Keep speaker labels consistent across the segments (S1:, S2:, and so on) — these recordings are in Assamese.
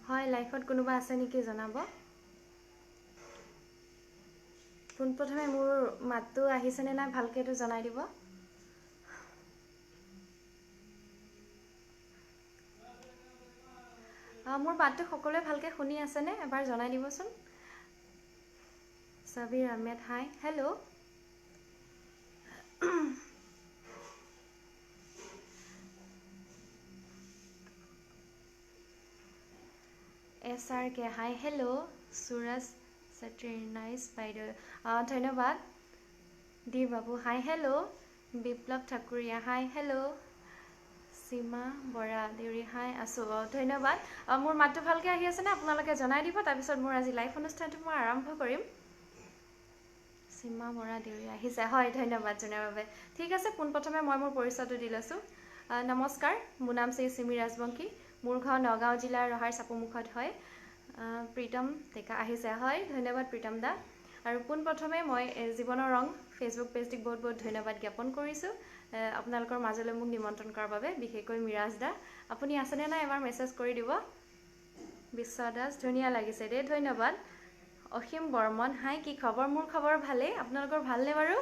S1: হয় লাইফত কোনোবা আছে নেকি জনাব পোনপ্ৰথমে মোৰ মাতটো আহিছেনে নাই ভালকৈ এইটো জনাই দিব মোৰ মাতটো সকলোৱে ভালকৈ শুনি আছেনে এবাৰ জনাই দিবচোন Sabir Ahmed hi hello' SRK hi hello' Suraj nice বাইদেউ ধন্যবাদ দি বাবু হাই হেল্ল' বিপ্লৱ ঠাকুৰীয়া হাই হেল্ল' সীমা বৰা দেউৰী হাই আছোঁ ধন্যবাদ মোৰ মাতটো ভালকৈ আহি আছেনে আপোনালোকে জনাই দিব তাৰপিছত মোৰ আজি লাইভ অনুষ্ঠানটো মই আৰম্ভ কৰিম সীমা বৰা দেউৰী আহিছে হয় ধন্যবাদ জনাৰ বাবে ঠিক আছে পোনপ্ৰথমে মই মোৰ পৰিচয়টো দি লৈছোঁ নমস্কাৰ মোৰ নাম শ্ৰী চিমি ৰাজবংশী মোৰ ঘৰ নগাঁও জিলাৰ ৰহাৰ চাপুমুখত হয় প্ৰীতম ডেকা আহিছে হয় ধন্যবাদ প্ৰীতম দা আৰু পোনপ্ৰথমে মই জীৱনৰ ৰং ফেচবুক পেজটিক বহুত বহুত ধন্যবাদ জ্ঞাপন কৰিছোঁ আপোনালোকৰ মাজলৈ মোক নিমন্ত্ৰণ কৰাৰ বাবে বিশেষকৈ মিৰাজ দা আপুনি আছেনে নাই এবাৰ মেছেজ কৰি দিব বিশ্ব দাস ধুনীয়া লাগিছে দেই ধন্যবাদ অসীম বৰ্মন হাই কি খবৰ মোৰ খবৰ ভালেই আপোনালোকৰ ভালনে বাৰু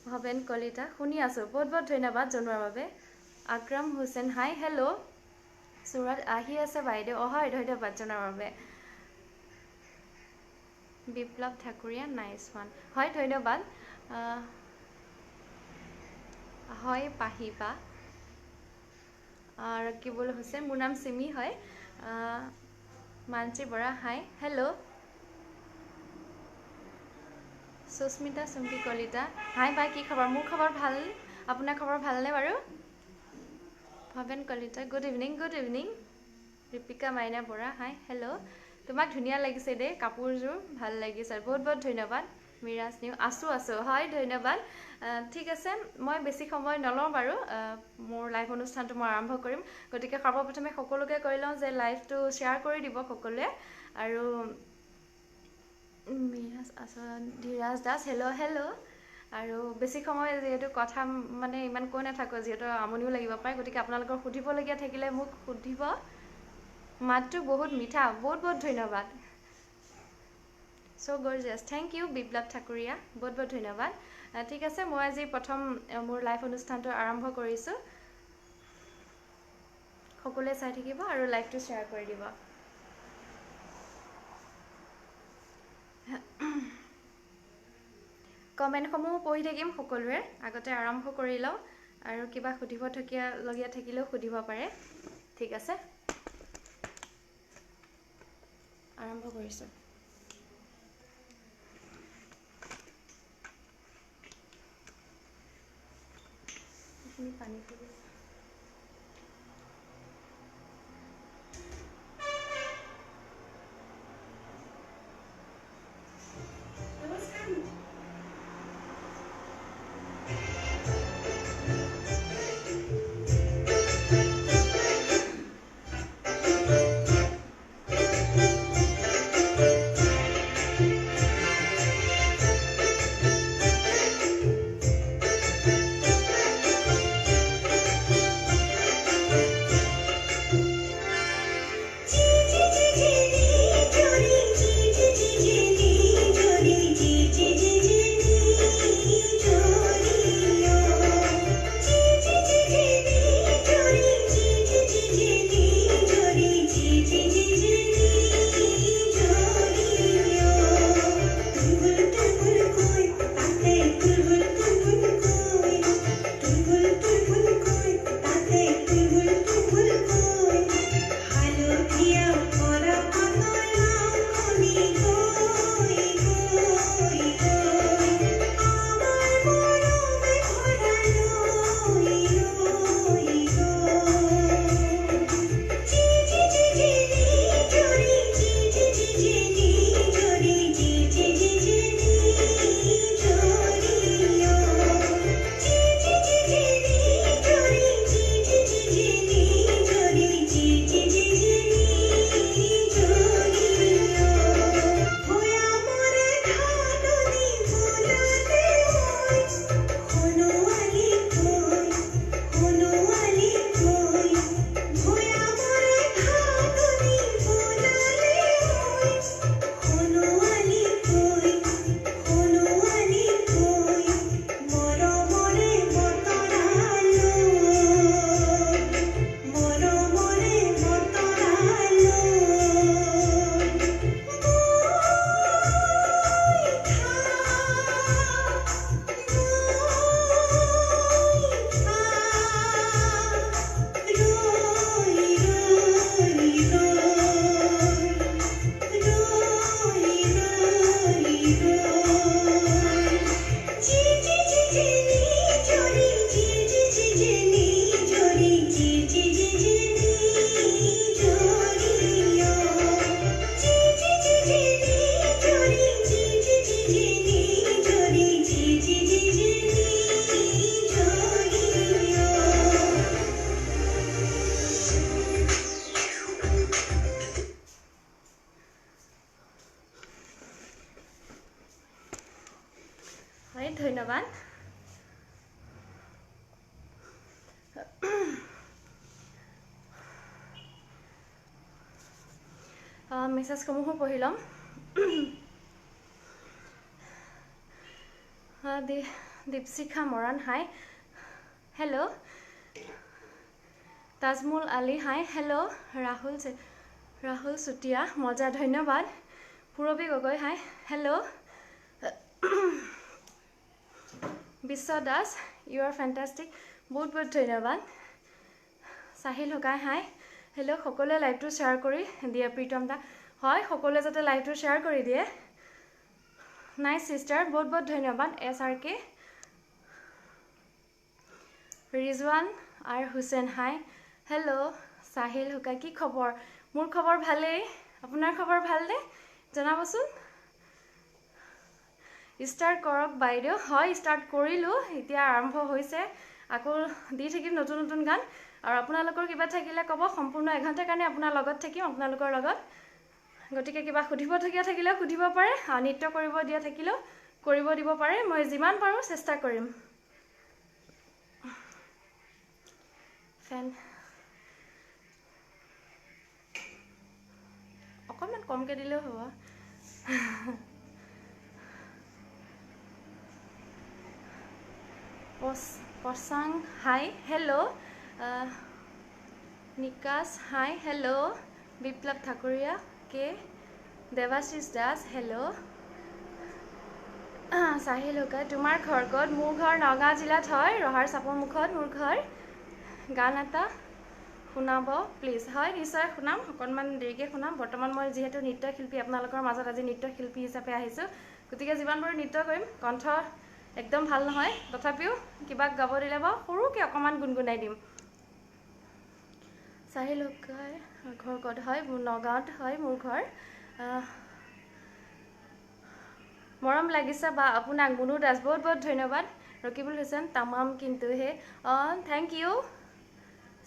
S1: ভৱেন কলিতা শুনি আছোঁ বহুত বহুত ধন্যবাদ জনোৱাৰ বাবে আকৰাম হুছেইন হাই হেল্ল' সুৰত আহি আছে বাইদেউ হয় ধন্যবাদ জনোৱাৰ বাবে বিপ্লৱ ঠাকুৰীয়া নাইচ ওৱান হয় ধন্যবাদ হয় পাহিবা ৰকিবুল হুছেইন মোৰ নাম চিমি হয় Manasi Bora hi hello' Susmita Chumpi Kalita hi বাই কি খবৰ মোৰ খবৰ ভাল আপোনাৰ খবৰ ভালনে বাৰু Bhaben Kalita good evening Deepika Maina Bora hi hello' তোমাক ধুনীয়া লাগিছে দেই কাপোৰযোৰ ভাল লাগিছে বহুত বহুত ধন্যবাদ মিৰাজ নিউ আছোঁ হয় ধন্যবাদ ঠিক আছে মই বেছি সময় নলওঁ বাৰু মোৰ লাইভ অনুষ্ঠানটো মই আৰম্ভ কৰিম গতিকে সৰ্বপ্ৰথমে সকলোকে কৈ লওঁ যে লাইভটো শ্বেয়াৰ কৰি দিব সকলোৱে আৰু মিৰাজ ধীৰাজ দাস হেল্ল' আৰু বেছি সময় যিহেতু কথা মানে ইমান কৈ নাথাকোঁ যিহেতু আমনিও লাগিব পাৰে গতিকে আপোনালোকৰ সুধিবলগীয়া থাকিলে মোক সুধিব মাতটো বহুত মিঠা বহুত বহুত ধন্যবাদ চ' গৰ্জিয়াছ থেংক ইউ বিপ্লৱ ঠাকুৰীয়া বহুত বহুত ধন্যবাদ ঠিক আছে মই আজি প্ৰথম মোৰ লাইভ অনুষ্ঠানটো আৰম্ভ কৰিছোঁ সকলোৱে চাই থাকিব আৰু লাইভটো শ্বেয়াৰ কৰি দিব কমেণ্টসমূহ পঢ়ি থাকিম সকলোৰে আগতে আৰম্ভ কৰি লওঁ আৰু কিবা সুধিবলগীয়া থাকিলেও সুধিব পাৰে ঠিক আছে আৰম্ভ কৰিছোঁ এইখিনি পানী পৰি ধন্যবাদ মেছেজসমূহো পঢ়ি ল'ম Dipshikha Moran hi hello' Tajmul Ali hi hello' Rahul Chutia মজা ধন্যবাদ পুৰবী গগৈ হাই হেল্ল' বিশ্ব দাস ইউ আৰ ফেণ্টাষ্টিক বহুত বহুত ধন্যবাদ সাহিল হকাই হাই হেল্ল' সকলোৱে লাইভটো শ্বেয়াৰ কৰি দিয়ে প্ৰীতম দা হয় সকলোৱে যাতে লাইভটো শ্বেয়াৰ কৰি দিয়ে নাইচ চিষ্টাৰ বহুত বহুত ধন্যবাদ SRK Rizwan R Hussain hi hello' Sahil Hakai কি খবৰ মোৰ খবৰ ভালেই আপোনাৰ খবৰ ভালনে জনাবচোন ষ্টাৰ্ট কৰক বাইদেউ হয় ষ্টাৰ্ট কৰিলোঁ এতিয়া আৰম্ভ হৈছে আকৌ দি থাকিম নতুন নতুন গান আৰু আপোনালোকৰ কিবা থাকিলে ক'ব সম্পূৰ্ণ এঘণ্টাৰ কাৰণে আপোনাৰ লগত থাকিম আপোনালোকৰ লগত গতিকে কিবা সুধিব থাকিলেও সুধিব পাৰে আৰু নৃত্য কৰিব দিয়া থাকিলেও কৰিব দিব পাৰে মই যিমান পাৰোঁ চেষ্টা কৰিম ফেন অকণমান কমকৈ দিলেও হ'ব পচাং হাই হেল্ল' নিকাশ হাই হেল্ল' বিপ্লৱ ঠাকুৰীয়া কে দেৱাশিষ দাস হেল্ল' সাহিল হকাই তোমাৰ ঘৰ ক'ত মোৰ ঘৰ নগাঁও জিলাত হয় ৰহাৰ চাপৰ মুখত মোৰ ঘৰ গান এটা শুনাব প্লিজ হয় নিশ্চয় শুনাম অকণমান দেৰিকৈ শুনাম বৰ্তমান মই যিহেতু নৃত্যশিল্পী আপোনালোকৰ মাজত আজি নৃত্যশিল্পী হিচাপে আহিছোঁ গতিকে যিমান পাৰোঁ নৃত্য কৰিম কণ্ঠ একদম ভাল নহয় তথাপিও কিবা গাব দিলে বাৰু সৰুকৈ অকণমান গুণগুণাই দিম সাহিল হকাই ঘৰ ক'ত হয় মোৰ নগাঁৱত হয় মোৰ ঘৰ মৰম লাগিছে বা আপোনাক মুনু দাস বহুত বহুত ধন্যবাদ ৰকিবুল হুছেইন তামাম কিন্তু হে থেংক ইউ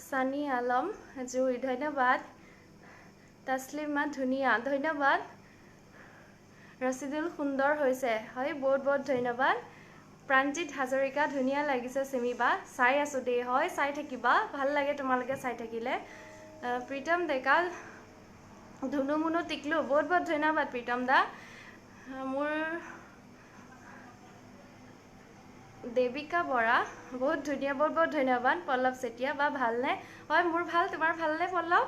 S1: সানি আলম জুই ধন্যবাদ তাছলিমা ধুনীয়া ধন্যবাদ ৰচিদুল সুন্দৰ হৈছে হয় বহুত বহুত ধন্যবাদ প্ৰাণজিত হাজৰিকা ধুনীয়া লাগিছে চিমিবা চাই আছোঁ দেই হয় চাই থাকিবা ভাল লাগে তোমালোকে চাই থাকিলে প্ৰীতম ডেকা ধুনু মুনু টিকলু বহুত বহুত ধন্যবাদ প্ৰীতম দা মোৰ দেৱিকা বৰা বহুত ধুনীয়া বহুত বহুত ধন্যবাদ পল্লৱ চেতিয়া বা ভালনে হয় মোৰ ভাল তোমাৰ ভালনে পল্লৱ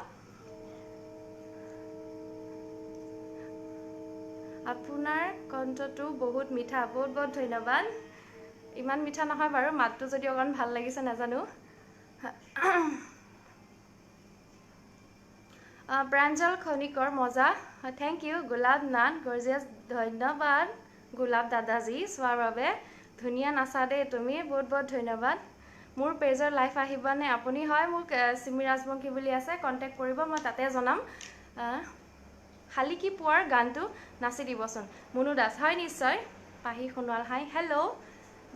S1: আপোনাৰ কণ্ঠটো বহুত মিঠা বহুত বহুত ধন্যবাদ ইমান মিঠা নহয় বাৰু মাতটো যদি অকণ ভাল লাগিছে নাজানো প্ৰাঞ্জল খনিকৰ মজা থেংক ইউ গোলাপ নান গৰ্জিয়াছ ধন্যবাদ গোলাপ দাদাজী চোৱাৰ বাবে ধুনীয়া নাচা দেই তুমি বহুত বহুত ধন্যবাদ মোৰ পেজৰ লাইভ আহিবানে আপুনি হয় মোক চিমি ৰাজবংশী বুলি আছে কণ্টেক্ট কৰিব মই তাতে জনাম শালিকি পোৱাৰ গানটো নাচি দিবচোন মুনু দাস হয় নিশ্চয় পাহি সোণোৱাল হাই হেল্ল'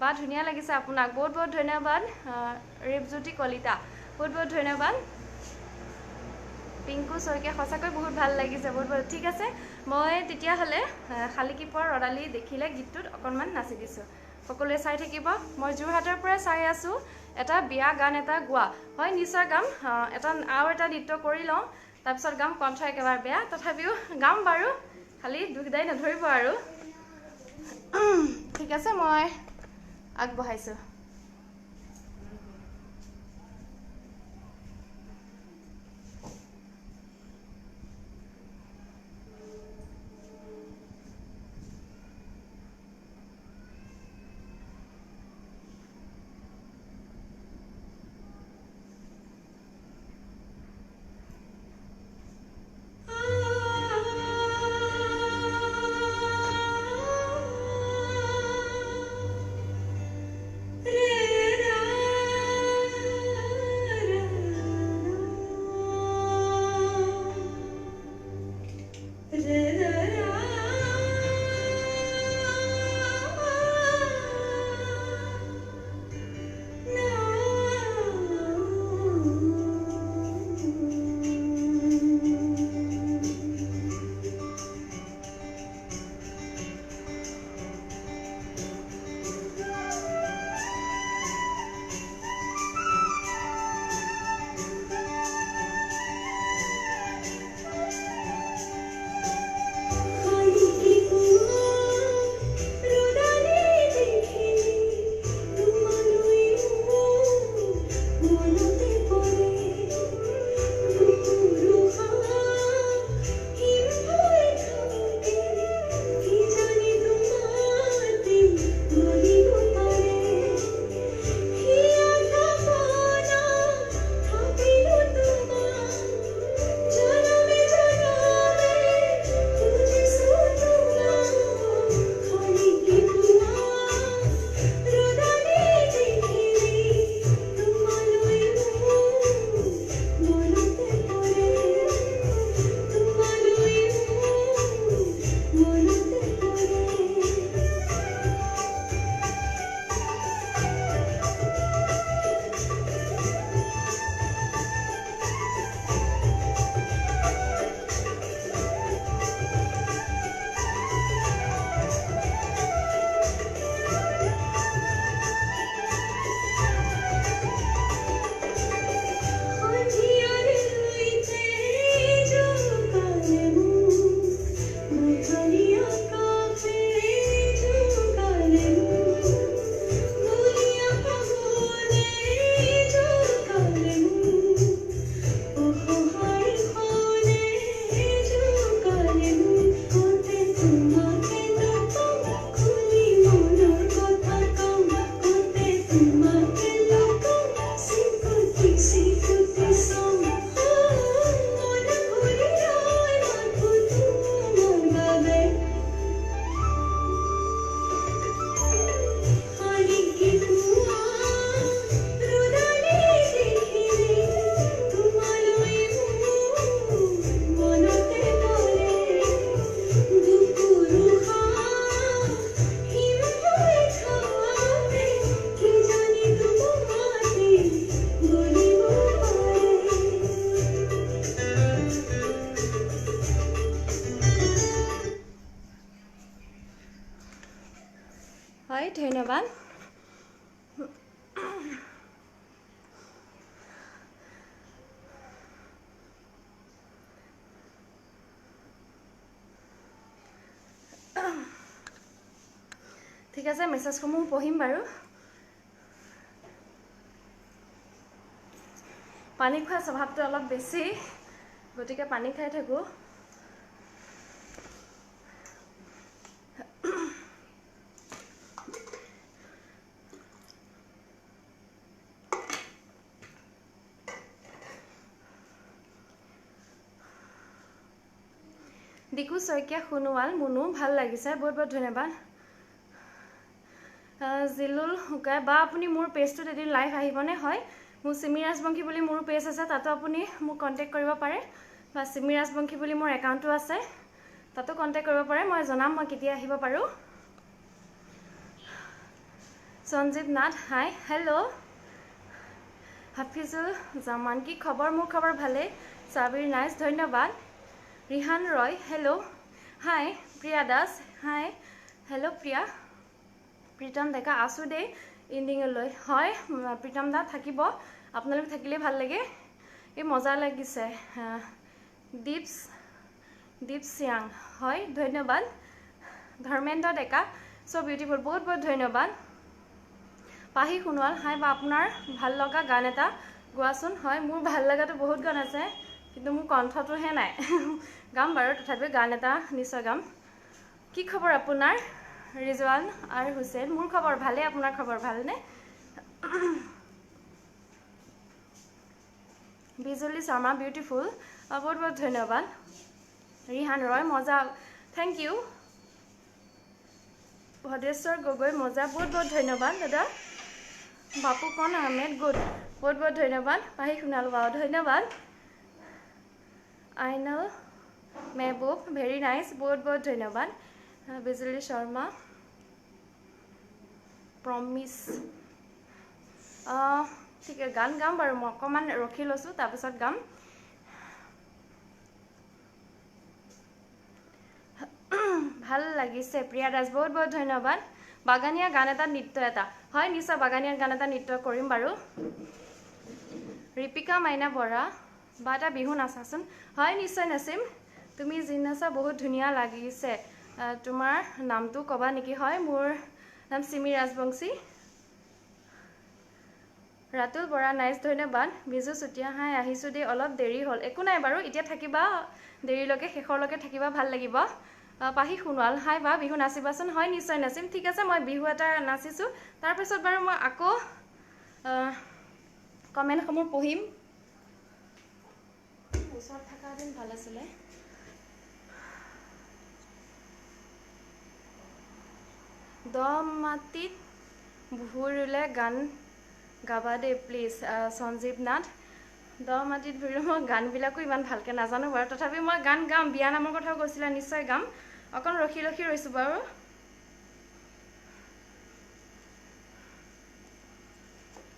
S1: বা ধুনীয়া লাগিছে আপোনাক বহুত বহুত ধন্যবাদ ৰিপজ্যোতি কলিতা বহুত বহুত ধন্যবাদ পিংকু শইকীয়া সঁচাকৈ বহুত ভাল লাগিছে বহুত বহুত ঠিক আছে মই তেতিয়াহ'লে শালিকি পোৱাৰ ৰদালি দেখিলে গীতটোত অকণমান নাচি দিছোঁ সকলোৱে চাই থাকিব মই যোৰহাটৰ পৰা চাই আছোঁ এটা বিয়া গান এটা গোৱা হয় নিশ্চয় গাম আৰু এটা নৃত্য কৰি লওঁ তাৰপিছত গাম কণ্ঠ একেবাৰে বেয়া তথাপিও গাম বাৰু খালি দুখদাই নধৰিব আৰু ঠিক আছে মই আগবঢ়াইছোঁ হয় ধন্যবাদ ঠিক আছে মেছেজসমূহ পঢ়িম বাৰু পানী খোৱা স্বভাৱটো অলপ বেছি গতিকে পানী খাই থাকো দিকু শইকীয়া সোণোৱাল মুনু ভাল লাগিছে বহুত বহুত ধন্যবাদ জিলুল হুকাই বা আপুনি মোৰ পেজটোত এদিন লাইভ আহিবনে হয় মোৰ সিমি ৰাজবংশী বুলি মোৰ পেজ আছে তাতো আপুনি মোক কন্টেক্ট কৰিব পাৰে বা সিমি ৰাজবংশী বুলি মোৰ একাউণ্টটো আছে তাতো কন্টেক্ট কৰিব পাৰে মই জনাম মই কেতিয়া আহিব পাৰো সঞ্জীৱ নাথ হাই হেল্ল' হাফিজুল জামান কি খবৰ মোৰ খবৰ ভালে সাবিৰ নাইস ধন্যবাদ ৰিহান ৰয় হেল্ল' হাই প্ৰিয়া দাস হাই হেল্ল' প্ৰিয়া প্ৰীতম ডেকা আছো দেই ইণ্ডিঙলৈ হয় প্ৰীতম দা থাকিব আপোনালোক থাকিলে ভাল লাগে এই মজা লাগিছে দীপ সিয়াং হয় ধন্যবাদ ধৰ্মেন্দ্ৰ ডেকা সো বিউটিফুল বহুত বহুত ধন্যবাদ পাহি সোণোৱাল হাই বা আপোনাৰ ভাল লগা গান এটা গোৱাচোন হয় মোৰ ভাল লগাটো বহুত গান আছে কিন্তু মোৰ কণ্ঠটোহে নাই গাম বাৰু তথাপিও গান এটা নিশ্চয় গাম কি খবৰ আপোনাৰ ৰিজৱান আৰু হুছেইন মোৰ খবৰ ভালে আপোনাৰ খবৰ ভালনে বিজুলী শৰ্মা বিউটিফুল বহুত বহুত ধন্যবাদ ৰিহান ৰয় মজা থেংক ইউ ভদেশ্বৰ গগৈ মজা বহুত বহুত ধন্যবাদ দাদা বাপু কন আহমেদ গুড বহুত বহুত ধন্যবাদ পাহি সোণাল বাও ধন্যবাদ আইনল মেহবুব ভেৰি নাইস বহুত বহুত ধন্যবাদ বিজুলী শৰ্মা প্ৰমিস ঠিক আছে গান গাম বাৰু মই অকণমান ৰখি লৈছোঁ তাৰপিছত গাম ভাল লাগিছে প্ৰিয়া দাস বহুত বহুত ধন্যবাদ বাগানীয়া গান এটা নৃত্য এটা হয় নিশ্চয় বাগানীয়া গান এটা নৃত্য কৰিম বাৰু ৰিপিকা মাইনা বৰা বা এটা বিহু নাচাচোন হয় নিশ্চয় নাচিম তুমি যি নাচা বহুত ধুনীয়া লাগিছে তোমাৰ নামটো ক'বা নেকি হয় মোৰ নাম সিমি ৰাজবংশী ৰাতুল বৰা নাইস ধন্যবাদ বিজু চুতীয়া হাই আহিছোঁ দেই অলপ দেৰি হ'ল একো নাই বাৰু এতিয়া থাকিবা দেৰিলৈকে শেষৰলৈকে থাকিবা ভাল লাগিব পাহি সোণোৱাল হাই বা বিহু নাচিবাচোন হয় নিশ্চয় নাচিম ঠিক আছে মই বিহু এটা নাচিছোঁ তাৰপিছত বাৰু মই আকৌ কমেণ্টসমূহ পঢ়িম ওচৰত থকা দিন ভাল আছিলে দ মাটিত ভুৰ ৰুলে গান গাবা দেই প্লিজ সঞ্জীৱ নাথ দ মাটিত ভুৰ মই গানবিলাকো ইমান ভালকৈ নাজানো বাৰু তথাপি মই গান গাম বিয়া নামৰ কথাও কৈছিলে নিশ্চয় গাম অকণ ৰখি ৰৈছোঁ বাৰু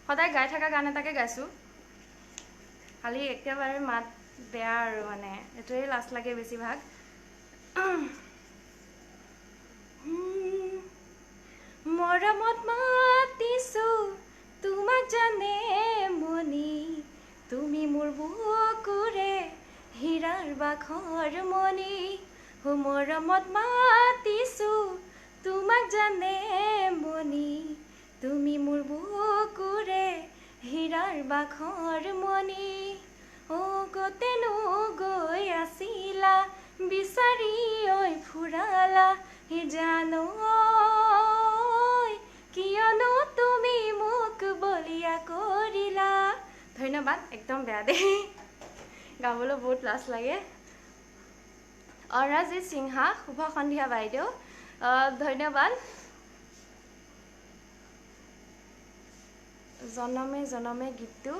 S1: সদায় গাই থকা গান এটাকে গাইছোঁ খালি একেবাৰে মাত বেয়া আৰু মানে এইটোৱে লাজ লাগে বেছিভাগ মৰমত মাতিছোঁ তোমাক জানে মনি তুমি মোৰ বুকুৰে হীৰাৰ বাখৰ মনি মৰমত মাতিছোঁ তোমাক জানে মনি তুমি মোৰ বুকুৰে হীৰাৰ বাখৰ মনি কতেনো গৈ আছিলা বিচাৰি ঐ ফুৰালা জানো কিয়নো তুমি মোক বলিয়া কৰিলা ধন্যবাদ একদম বেয়া দেই গাবলৈ বহুত লাজ লাগে অৰাজিত সিংহা শুভ সন্ধিয়া বাইদেউ ধন্যবাদ জনমে জনমে গীতটো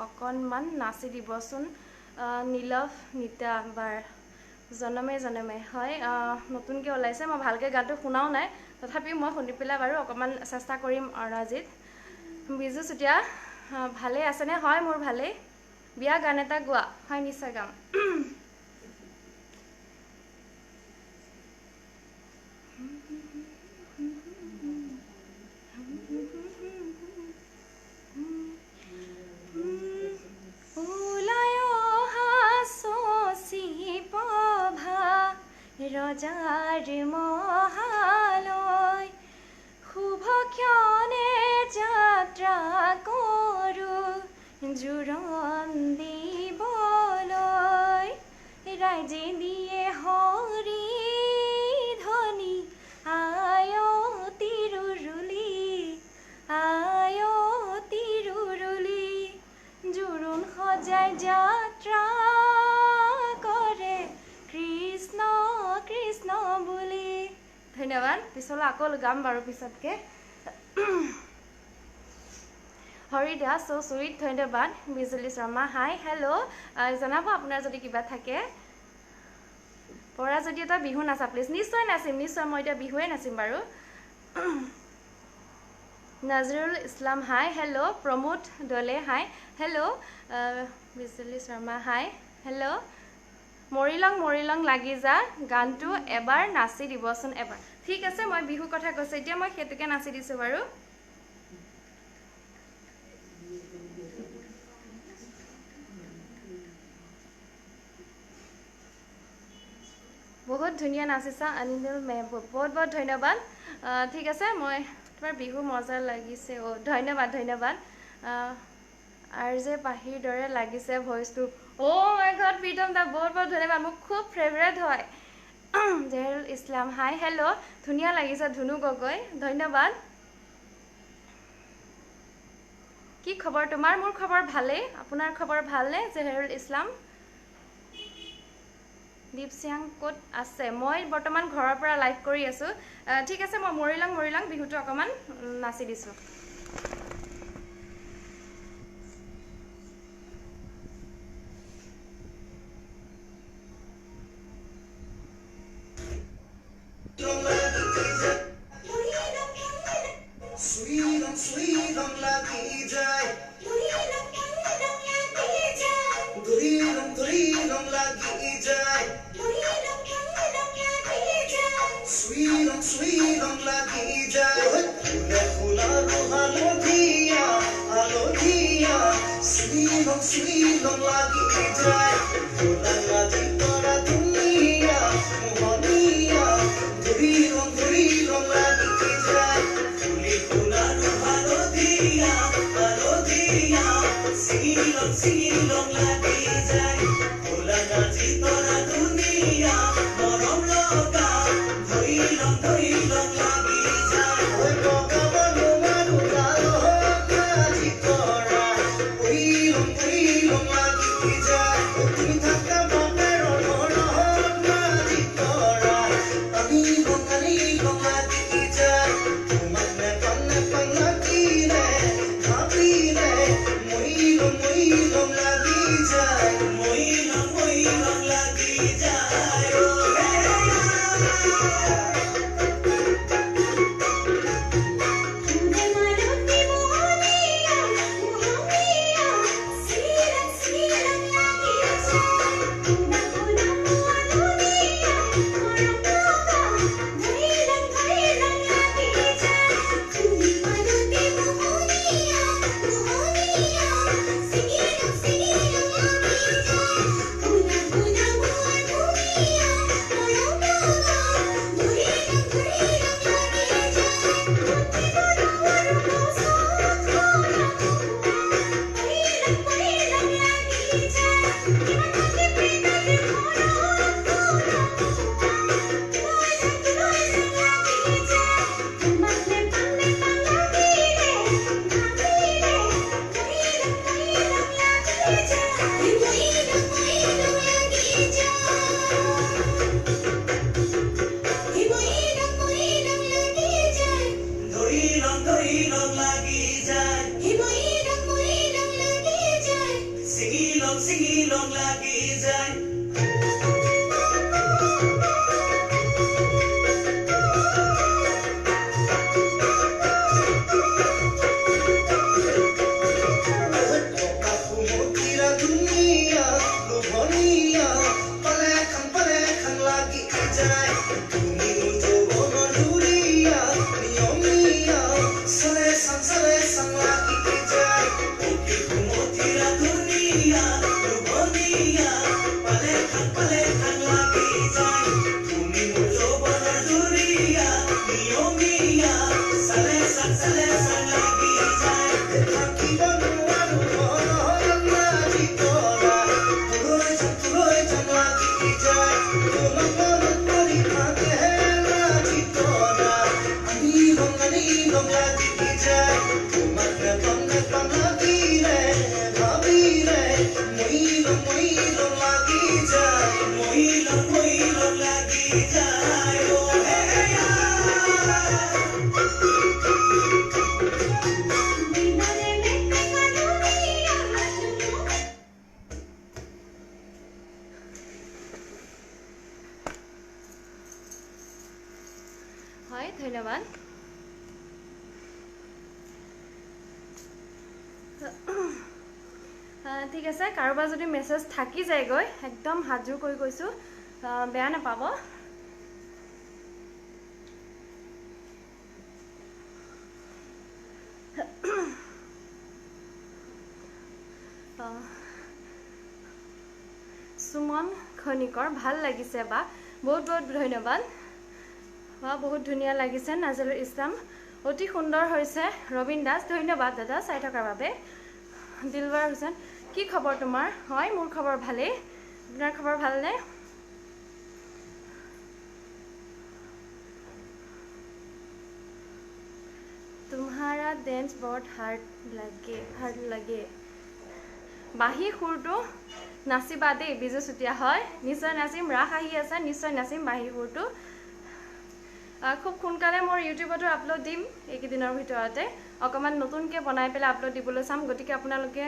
S1: অকণমান নাচি দিবচোন নীলভ নিতা বাৰ জনমে জনমে হয় নতুনকৈ ওলাইছে মই ভালকৈ গানটো শুনাও নাই তথাপিও মই শুনি পেলাই বাৰু অকণমান চেষ্টা কৰিম অৰাজিত বিজু চুতীয়া ভালেই আছেনে হয় মোৰ ভালেই বিয়া গান এটা গোৱা হয় নিশ্চয় গাম ৰজাৰ মহালয় শুভ ক্ষণে যাত্ৰা কৰোঁ জোৰণ দিবলৈ ৰাইজে দিয়ে হৰি ধ্বনি আয় তিৰুৰুলি জোৰোণ সজাই যাত্ৰা কৰে কৃষ্ণ কৃষ্ণ বুলি ধন্যবাদ পিছলৈ আকৌ গাম বাৰু পিছতকে হৰিদা so sweet ধন্যবাদ বিজুলী শৰ্মা হাই হেল্ল' জনাব আপোনাৰ যদি কিবা থাকে পৰা যদি এটা বিহু নাচা প্লিজ নিশ্চয় নাচিম নিশ্চয় মই এতিয়া বিহুৱে নাচিম বাৰু নাজৰুল ইছলাম হাই হেল্ল' প্ৰমোদ দলে হাই হেল্ল' বিজুলী শৰ্মা হাই হেল্ল' মৰিলং লাগি যা গানটো এবাৰ নাচি দিবচোন এবাৰ ঠিক আছে মই বিহু কথা কৈছো এতিয়া মই হেতুকে নাচি দিছো বাৰু বহুত ধুনীয়া নাচিছা অনিল মেহবুব বহুত বহুত ধন্যবাদ ঠিক আছে মই তোমাৰ বিহু মজা লাগিছে ও ধন্যবাদ আৰু যে পাহিৰ দৰে লাগিছে ভইচটো ও মাই গড প্ৰীতম দা বহুত বহুত ধন্যবাদ মোক খুব ফেভাৰিট হয় জেহৰুল ইছলাম হাই হেল্ল' ধুনীয়া লাগিছে ধুনু গগৈ ধন্যবাদ কি খবৰ তোমাৰ মোৰ খবৰ ভালেই আপোনাৰ খবৰ ভালনে জেহৰুল ইছলাম দীপসিং ক'ত আছে মই বৰ্তমান ঘৰৰ পৰা লাইভ কৰি আছো ঠিক আছে মই মৰিলং বিহুটো অকমান নাচি দিছো ধন্যবাদ ঠিক আছে কাৰোবাৰ যদি মেছেজ থাকি যায়গৈ একদম হাজু কৰি কৈছোঁ বেয়া নাপাব সুমন খনিকৰ ভাল লাগিছে বা বহুত বহুত ধন্যবাদ বা বহুত ধুনীয়া লাগিছে নাজৰুল ইছলাম অতি সুন্দৰ হৈছে ৰবীন দাস ধন্যবাদ দাদা চাই থকাৰ বাবে দিলৱাৰ হুছেইন কি খবৰ তোমাৰ হয় মোৰ খবৰ ভালেই আপোনাৰ খবৰ ভালনে तुम्हारा डांस बहुत हार्ड लगे বাঁহী সুৰটো নাচিবা দেই বিজু চুতীয়া হয় নিশ্চয় নাচিম ৰাস আহি আছে নিশ্চয় নাচিম বাঁহী সুৰটো খুব সোনকালে মোৰ ইউটিউবতো আপলোড দিম এইকেইদিনৰ ভিতৰতে অকমান নতুনকৈ বনাই পেলাই আপলোড দিবলৈ চাম গতিকে আপোনালোকে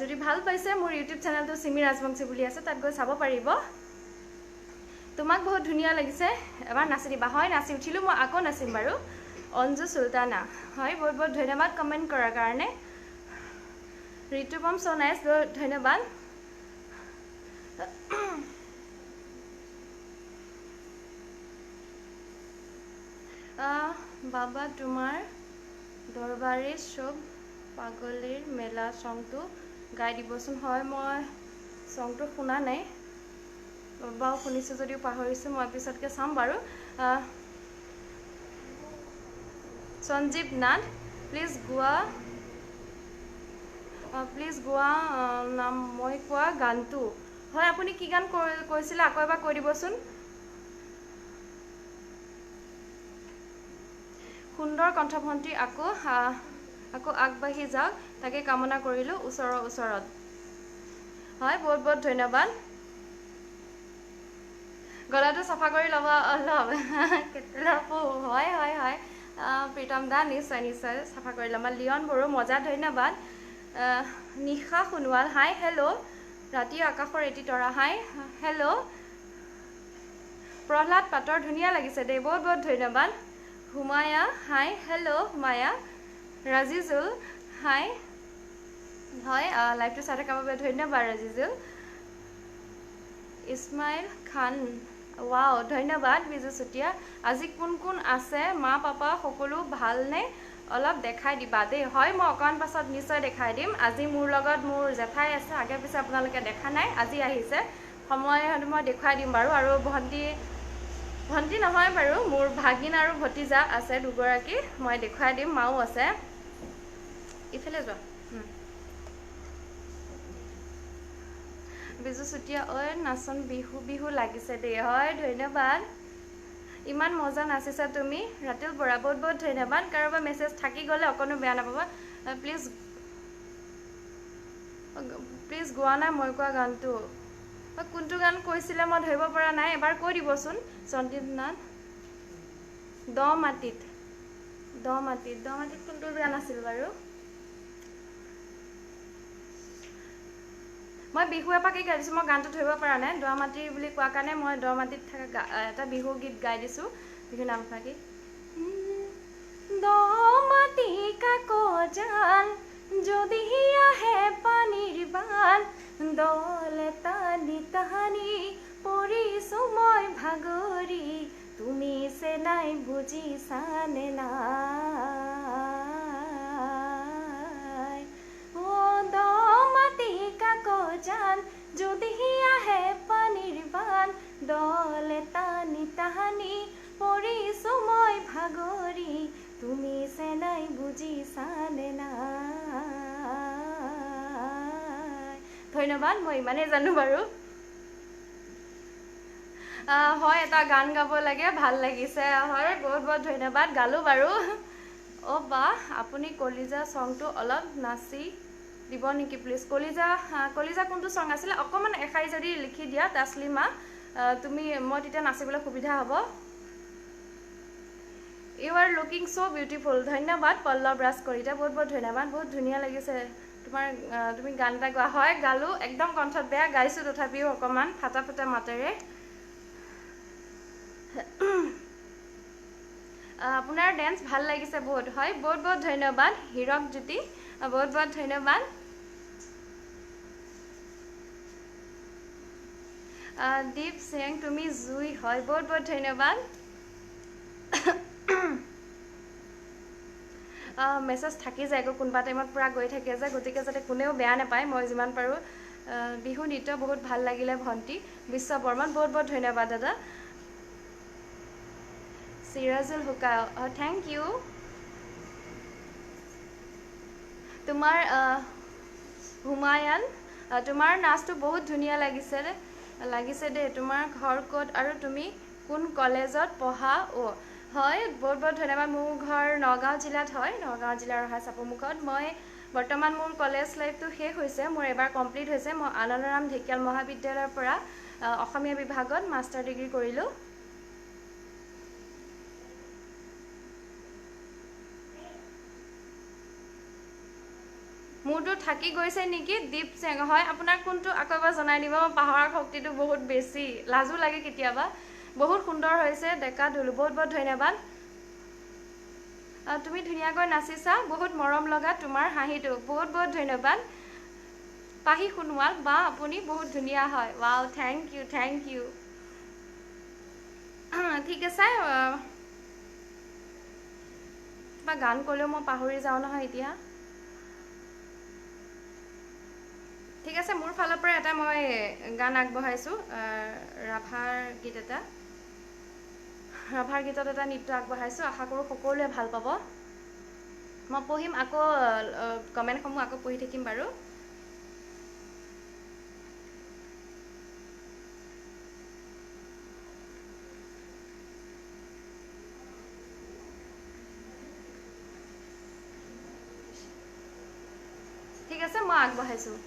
S1: যদি ভাল পাইছে মোৰ ইউটিউব চেনেলটো সিমি ৰাজবংশী বুলি আছে তাত গৈ চাব পাৰিব তোমাক বহুত ধুনীয়া লাগিছে এবাৰ নাচি দিবা হয় নাচি উঠিলোঁ মই আকৌ নাচিম বাৰু অঞ্জু সুলতানা হয় বহুত বহুত ধন্যবাদ কমেণ্ট কৰাৰ কাৰণে ঋতুপম so nice ধন্যবাদ বাবা তোমাৰ দৰবাৰী সব পাগলীৰ মেলা সংটো গাই দিবচোন হয় মই সংটো শুনা নাই বাবাও শুনিছোঁ যদিও পাহৰিছোঁ মই পিছতকৈ চাম বাৰু সঞ্জীৱ নাথ প্লিজ গোৱা নাম মই কোৱা গানটো হয় আপুনি কি গান কৈছিলে আকৌ এবাৰ কৈ দিবচোন সুন্দৰ কণ্ঠভণ্টি আকৌ আগবাঢ়ি যাওক তাকে কামনা কৰিলোঁ ওচৰত হয় বহুত বহুত ধন্যবাদ গলাটো চাফা কৰি ল'ব অলপ হয় হয় হয় প্ৰীতম দা নিশ্চয় নিশ্চয় চাফা কৰি ল'ম লিয়ন বড়ো মজা ধন্যবাদ নিশা সোণোৱাল হাই হেল্ল' ৰাতি আকাশৰ এটি তৰা হাই হেল্ল' প্ৰহ্লাদ পাতৰ ধুনীয়া লাগিছে দেই বহুত বহুত ধন্যবাদ হুমায়া হাই হেল্ল' হুমায়া ৰাজিজুল হাই হয় লাইভটো চাই থকাৰ বাবে ধন্যবাদ ৰাজিজুল ইছমাইল খান ৱাও ধন্যবাদ বিজু চুতীয়া আজি কোন কোন আছে মা পাপা সকলো ভালনে অলপ দেখাই দিবা দেই হয় মই অকণ পাছত নিশ্চয় দেখাই দিম আজি মোৰ লগত মোৰ জেঠাই আছে আগে পিছে আপোনালোকে দেখা নাই আজি আহিছে সময় মই দেখুৱাই দিম বাৰু আৰু ভণ্টি নহয় বাৰু মোৰ ভাগিন আৰু ভতিজা আছে দুগৰাকী মই দেখুৱাই দিম মাও আছে ইফালে যোৱা বিজু চুতীয়া ঐ নাচন বিহু লাগিছে দেই হয় ধন্যবাদ ইমান মজা নাচিছা তুমি ৰাতিল বৰা বহুত বহুত ধন্যবাদ কাৰোবাৰ মেছেজ থাকি গ'লে অকণো বেয়া নাপাবা প্লিজ গোৱা নাই মই কোৱা গানটো কোনটো গান কৈছিলে মই ধৰিব পৰা নাই এবাৰ কৈ দিবচোন সঞ্জীৱ নাথ দ মাটিত কোনটো গান আছিল বাৰু মই বিহু এপাকেই গাই দিছোঁ মই গানটো ধৰিব পৰা নাই দ মাটি বুলি কোৱা কাৰণে মই দ মাটিত থকা এটা বিহু গীত গাই দিছোঁ বিহু নাম ফাকি দ মাটি কাকজাল যদি আহে পানীৰ বান দলে টানি টানি পৰিছোঁ মই ভাগৰি তুমি চে নাই বুজিছানে নাই দ মাটি কাকজাল যদি আহে পানীৰ বান দলে টানি টানি পৰিছোঁ মই ভাগৰি তুমি চে নাই বুজিছানে নাই ধন্যবাদ মই ইমানেই জানো বাৰু হয় এটা গান গাব লাগে ভাল লাগিছে হয় বহুত বহুত ধন্যবাদ গালোঁ বাৰু বা আপুনি কলিজা সংটো অলপ নাচি দিব নেকি প্লিজ কলিজা কোনটো সং আছিলে অকণমান এষাৰি যদি লিখি দিয়া তাছলিমা তুমি মই তেতিয়া নাচিবলৈ সুবিধা হ'ব you are looking so' beautiful ধন্যবাদ পল্লৱ ৰাজ কৰিতা বহুত বহুত ধন্যবাদ বহুত ধুনীয়া লাগিছে তুমি গান এটা গোৱা হয় গালোঁ একদম কণ্ঠত বেয়া গাইছোঁ তথাপিও অকণমান ফাটা মাতেৰে আপোনাৰ ডেন্স ভাল লাগিছে বহুত হয় বহুত বহুত ধন্যবাদ হিৰক জ্যোতি বহুত বহুত ধন্যবাদ দীপ সিং তুমি জুই হয় বহুত বহুত ধন্যবাদ মেছেজ থাকি যায় কোনোবা টাইমত পুৰা গৈ থাকে যে গতিকে যাতে কোনেও বেয়া নাপায় মই যিমান পাৰোঁ বিহু নৃত্য বহুত ভাল লাগিলে ভণ্টি বিশ্ব বৰ্মন বহুত বহুত ধন্যবাদ দাদা চিৰাজুল হুকা থেংক ইউ তোমাৰ হুমায়ুন তোমাৰ নাচটো বহুত ধুনীয়া লাগিছে দেই তোমাৰ ঘৰ ক'ত আৰু তুমি কোন কলেজত পঢ়া হয় বহুত বহুত ধন্যবাদ মোৰ ঘৰ নগাঁও জিলাত হয় নগাঁও জিলাৰ ৰহা চাপৰমুখত মই বৰ্তমান মোৰ কলেজ লাইফটো শেষ হৈছে মোৰ এবাৰ কমপ্লিট হৈছে মই আনন্দৰাম ঢেকিয়াল মহাবিদ্যালয়ৰ পৰা অসমীয়া বিভাগত মাষ্টাৰ ডিগ্ৰী কৰিলোঁ মোৰতো থাকি গৈছে নেকি দীপ সিং হয় আপোনাক কোনটো আকৌ এবাৰ জনাই দিব মই পাহৰাৰ শক্তিটো বহুত বেছি লাজো লাগে কেতিয়াবা বহুত সুন্দৰ হৈছে ডেকা ঢোল বহুত বহুত ধন্যবাদ তুমি ধুনীয়াকৈ নাচিছা বহুত মৰম লগা তোমাৰ হাঁহিটো বহুত বহুত ধন্যবাদ পাহি সোণোৱাল বা আপুনি বহুত ধুনীয়া হয় ৱাও থেংক ইউ ঠিক আছে কিবা গান ক'লেও মই পাহৰি যাওঁ নহয় এতিয়া ঠিক আছে মোৰ ফালৰ পৰা এটা মই গান আগবঢ়াইছোঁ ৰাভাৰ গীতত এটা নৃত্য আগবঢ়াইছোঁ আশা কৰোঁ সকলোৱে ভাল পাব মই পঢ়িম আকৌ কমেণ্টসমূহ আকৌ পঢ়ি থাকিম বাৰু ঠিক আছে মই আগবঢ়াইছোঁ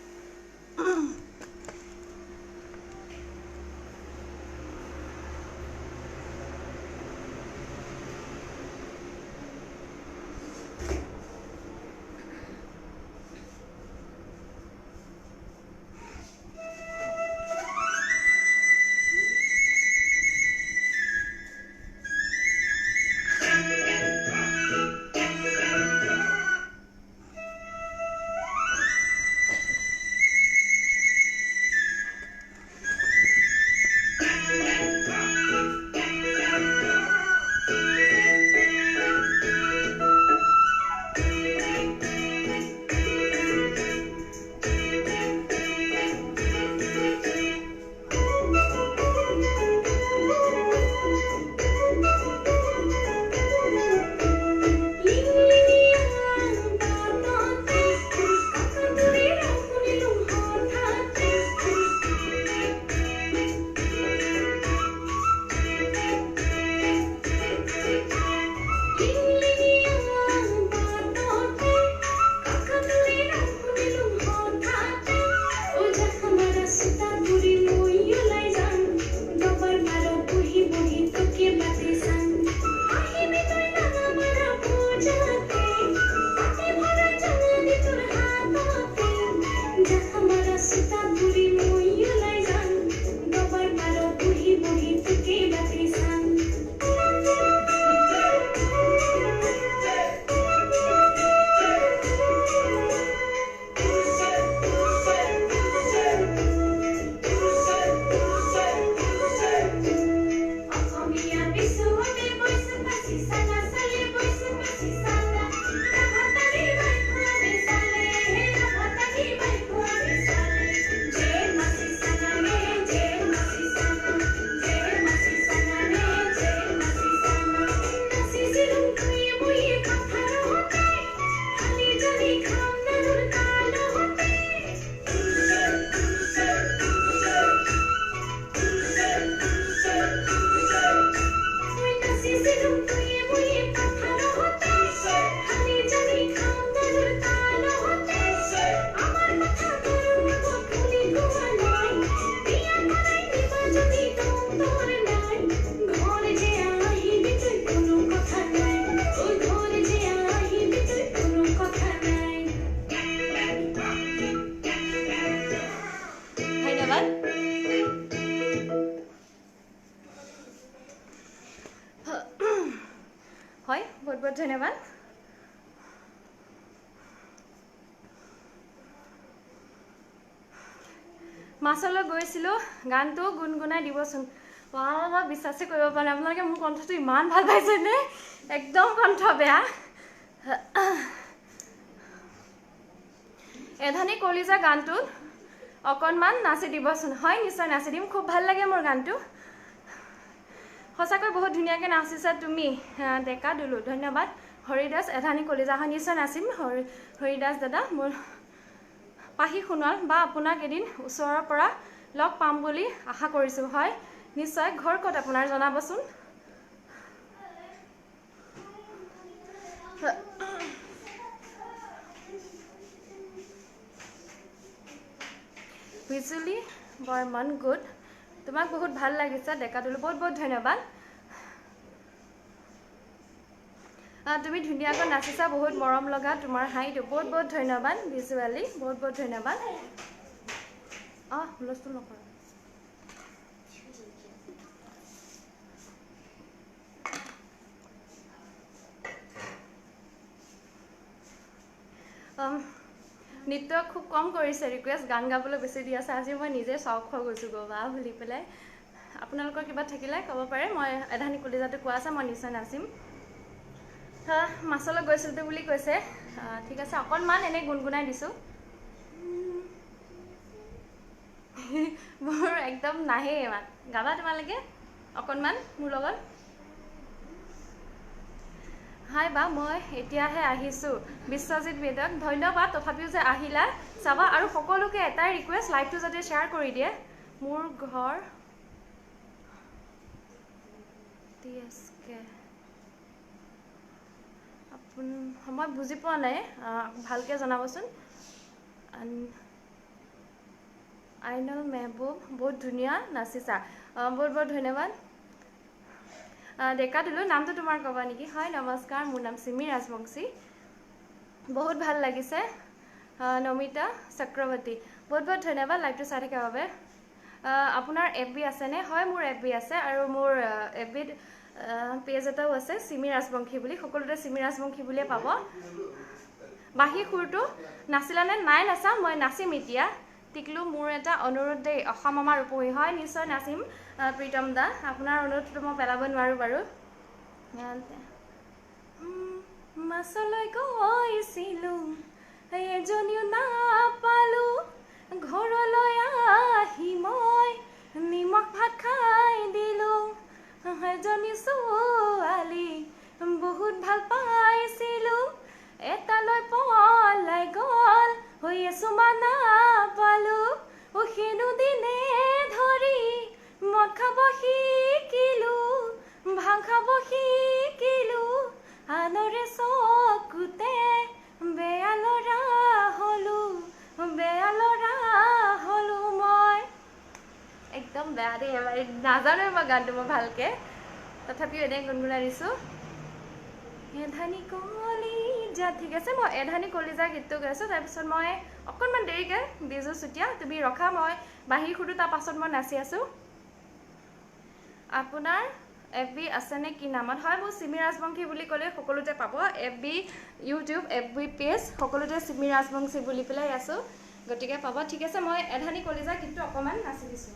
S1: বহুত ধন্যবাদ মাছলৈ গৈছিলোঁ গানটো গুণগুণাই দিবচোন মই বিশ্বাসে কৰিব পৰা নাই আপোনালোকে মোৰ কণ্ঠটো ইমান ভাল পাইছেনে একদম কণ্ঠ বেয়া এধানি কলিজা গানটোত অকণমান নাচি দিবচোন হয় নিশ্চয় নাচি দিম খুব ভাল লাগে মোৰ গানটো সঁচাকৈ বহুত ধুনীয়াকৈ নাচিছা তুমি ডেকা দুলু ধন্যবাদ হৰিদাস এধানি কলিজা হয় নিশ্চয় নাচিম হৰিদাস দাদা মোৰ পাহি সোণোৱাল বা আপোনাক এদিন ওচৰৰ পৰা লগ পাম বুলি আশা কৰিছোঁ হয় নিশ্চয় ঘৰ ক'ত আপোনাৰ জনাবচোন বিজুলী বৰ্মন গুড তোমাক বহুত ভাল লাগিছে ডেকা দুলু বহুত বহুত ধন্যবাদ তুমি ধুনীয়াকৈ নাচিছা বহুত মৰম লগা তোমাৰ হাঁহিটো বহুত বহুত ধন্যবাদ ভিজুৱেলি বহুত বহুত ধন্যবাদ হুলস্থুল নকৰা নৃত্য খুব কম কৰিছে ৰিকুৱেষ্ট গান গাবলৈ বেছি দি আছে আজি মই নিজে চখ হৈ গৈছোঁ গ'বা বুলি পেলাই আপোনালোকৰ কিবা থাকিলে ক'ব পাৰে মই এধানি কলিজাটো কোৱা আছে মই নিশ্চয় নাচিম মাছলৈ গৈছিলোঁ বুলি কৈছে ঠিক আছে অকণমান এনেই গুণগুণাই দিছোঁ মোৰ একদম নাহে ইমান গাবা তোমালোকে অকণমান মোৰ লগত হাই বা মই এতিয়াহে আহিছোঁ বিশ্বজিৎ বেদক ধন্যবাদ তথাপিও যে আহিলা চাবা আৰু সকলোকে এটাই ৰিকুৱেষ্ট লাইভটো যাতে শ্বেয়াৰ কৰি দিয়ে মোৰ ঘৰ মই বুজি পোৱা নাই ভালকৈ জনাবচোন আইনল মেহবুব বহুত ধুনীয়া নাচিছা বহুত বহুত ধন্যবাদ ডেকা দিলোঁ নামটো তোমাৰ ক'বা নেকি হয় নমস্কাৰ মোৰ নাম চিমি ৰাজবংশী বহুত ভাল লাগিছে নমিতা চক্ৰৱৰ্তী বহুত বহুত ধন্যবাদ লাইভটো চাই থকাৰ বাবে আপোনাৰ FB আছেনে হয় মোৰ FB আছে আৰু মোৰ FBত পেজ এটাও আছে চিমি ৰাজবংশী বুলি সকলোতে চিমি ৰাজবংশী বুলিয়ে পাব বাঁহী সুৰটো নাচিলানে নাই নাচা মই নাচিম এতিয়া টিকলু মোৰ এটা অনুৰোধ দেই অসম আমাৰ উপৰি হয় নিশ্চয় নাচিম প্ৰীতম দা আপোনাৰ অনুৰোধটো মই পেলাব নোৱাৰোঁ বাৰু মাছলৈ গৈছিলোঁ এজনীও নাপালোঁ ঘৰলৈ আহি মই নিমখ ভাত খাই দিলোঁ এজনী ছোৱালী বহুত ভাল পাইছিলোঁ এটালৈ পলাই গ'ল হৈ আছোঁ মানা পালোঁ সেনো দিনে ধৰি মদ খাব শিকিলোঁ ভাং খাব শিকিলোঁ আনৰে চকুতে বেয়া ল'ৰা হ'লোঁ মই একদম বেয়া দেই এবাৰ নাজানো মই গানটো মই ভালকৈ তথাপিও এনেই গুণগুণাই দিছোঁ এধানি কলিজা ঠিক আছে মই এধানি কলিজা গীতটো গাইছোঁ তাৰপিছত মই অকণমান দেৰিকৈ বিজু চুতীয়া তুমি ৰখা মই বাঁহী সুৰো তাৰ পাছত মই নাচি আছোঁ আপোনাৰ FB আছেনে কি নামত হয় মোৰ চিমি ৰাজবংশী বুলি ক'লে সকলোতে পাব FB ইউটিউব FB পেজ সকলোতে চিমি ৰাজবংশী বুলি পেলাই আছোঁ গতিকে পাব ঠিক আছে মই এধানি কলিজা গীতটো অকণমান নাচি দিছোঁ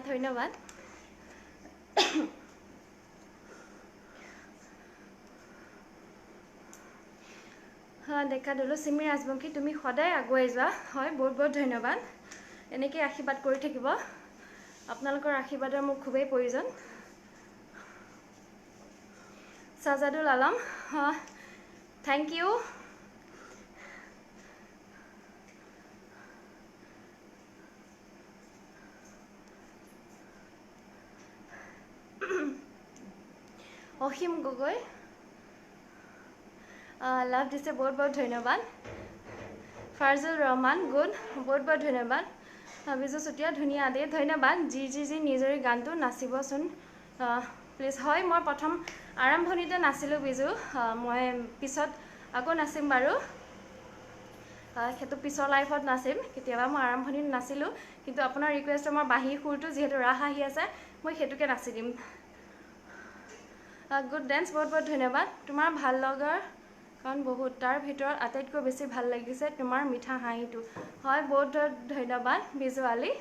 S1: ধন্যবাদ দেখা দিলোঁ চিমি ৰাজবংশী তুমি সদায় আগুৱাই যোৱা হয় বহুত বহুত ধন্যবাদ এনেকৈ আশীৰ্বাদ কৰি থাকিব আপোনালোকৰ আশীৰ্বাদৰ মোক খুবেই প্ৰয়োজন সাজাদুল আলম থেংক ইউ অসীম গগৈ লাভ দিছে বহুত বহুত ধন্যবাদ ফাৰজুল ৰহমান গুড বহুত বহুত ধন্যবাদ বিজু চুতীয়া ধুনীয়া দেই ধন্যবাদ জি নিজৰি গানটো নাচিবচোন প্লিজ হয় মই প্ৰথম আৰম্ভণিতে নাচিলোঁ বিজু মই পিছত আকৌ নাচিম বাৰু সেইটো পিছৰ লাইফত নাচিম কেতিয়াবা মই আৰম্ভণিত নাচিলোঁ কিন্তু আপোনাৰ ৰিকুৱেষ্টৰ মই বাঁহী সুৰটো যিহেতু ৰাস আহি আছে মই সেইটোকে নাচি দিম গুড ডেন্স বহুত বহুত ধন্যবাদ তোমাৰ ভাল লগাৰ কাৰণ বহুত তাৰ ভিতৰত আটাইতকৈ বেছি ভাল লাগিছে তোমাৰ মিঠা হাঁহিটো হয় বহুত বহুত ধন্যবাদ বিজুৱালী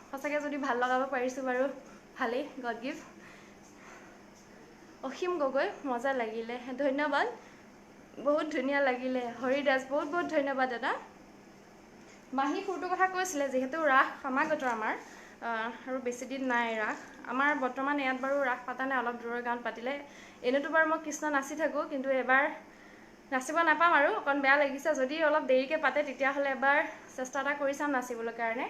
S1: সঁচাকৈ যদি ভাল লগাব পাৰিছোঁ বাৰু ভালেই গড গিফ্ট অসীম গগৈ মজা লাগিলে ধন্যবাদ বহুত ধুনীয়া লাগিলে হৰি দাস বহুত বহুত ধন্যবাদ দাদা মাহী সুৰটোৰ কথা কৈছিলে যিহেতু ৰাস সমাগত আমাৰ আৰু বেছি দিন নাই ৰাস আমাৰ বৰ্তমান ইয়াত বাৰু ৰাস পাতা নাই অলপ দূৰৰ গাঁৱত পাতিলে এনেতো বাৰু মই কৃষ্ণ নাচি থাকোঁ কিন্তু এবাৰ নাচিব নাপাম আৰু অকণ বেয়া লাগিছে যদি অলপ দেৰিকৈ পাতে তেতিয়াহ'লে এবাৰ চেষ্টা এটা কৰি চাম নাচিবলৈ কাৰণে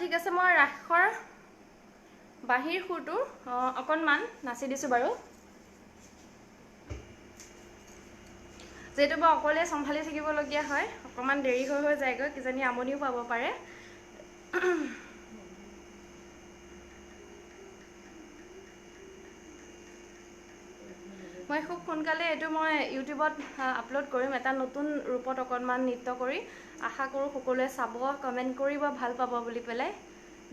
S1: ঠিক আছে মই ৰাসৰ বাঁহীৰ সুৰটো অকণমান নাচি দিছোঁ বাৰু যিহেতু মই অকলে চম্ভালি থাকিবলগীয়া হয় অকণমান দেৰি হৈ যায়গৈ কিজানি আমনিও পাব পাৰে মই খুব সোনকালে এইটো মই ইউটিউবত আপলোড কৰিম এটা নতুন ৰূপত অকণমান নৃত্য কৰি আশা কৰোঁ সকলোৱে চাব কমেণ্ট কৰিব ভাল পাব বুলি পেলাই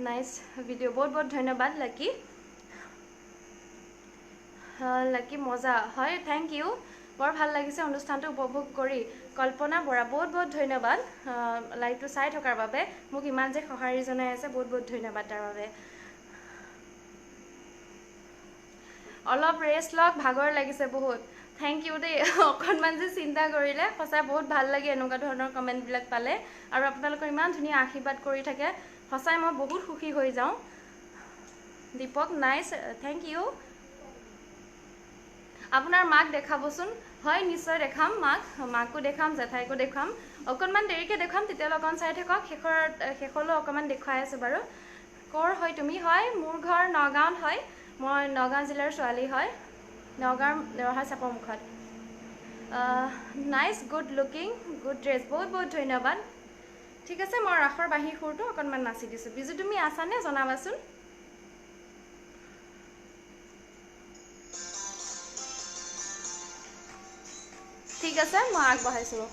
S1: নাইচ ভিডিঅ' বহুত বহুত ধন্যবাদ লাকি মজা হয় থেংক ইউ বৰ ভাল লাগিছে অনুষ্ঠানটো উপভোগ কৰি কল্পনা বৰা বহুত বহুত ধন্যবাদ লাইভটো চাই থকাৰ বাবে মোক ইমান যে সঁহাৰি জনাই আছে বহুত বহুত ধন্যবাদ তাৰ বাবে অলপ ৰেষ্ট লওক ভাগৰ লাগিছে বহুত থেংক ইউ দেই অকণমান যে চিন্তা কৰিলে সঁচাই বহুত ভাল লাগে এনেকুৱা ধৰণৰ কমেণ্টবিলাক পালে আৰু আপোনালোকৰ ইমান ধুনীয়া আশীৰ্বাদ কৰি থাকে সঁচাই মই বহুত সুখী হৈ যাওঁ দীপক নাইচ থেংক ইউ আপোনাৰ মাক দেখাবচোন হয় নিশ্চয় দেখাম মাকো দেখাম জেঠাইকো দেখাম অকণমান দেৰিকৈ দেখাম তেতিয়ালৈ অকণ চাই থাকক শেষলৈ অকণমান দেখুৱাই আছোঁ বাৰু ক'ৰ হয় তুমি হয় মোৰ ঘৰ নগাঁৱত হয় মই নগাঁও জিলাৰ ছোৱালী হয় নগাঁৱৰ ৰহা চাপৰ মুখত nice good looking good dress বহুত বহুত ধন্যবাদ ঠিক আছে মই ৰাসৰ বাঁহী সুৰটো অকণমান নাচি দিছোঁ বিজু তুমি আছানে জনাবাচোন ঠিক আছে মই আগবঢ়াইছোঁ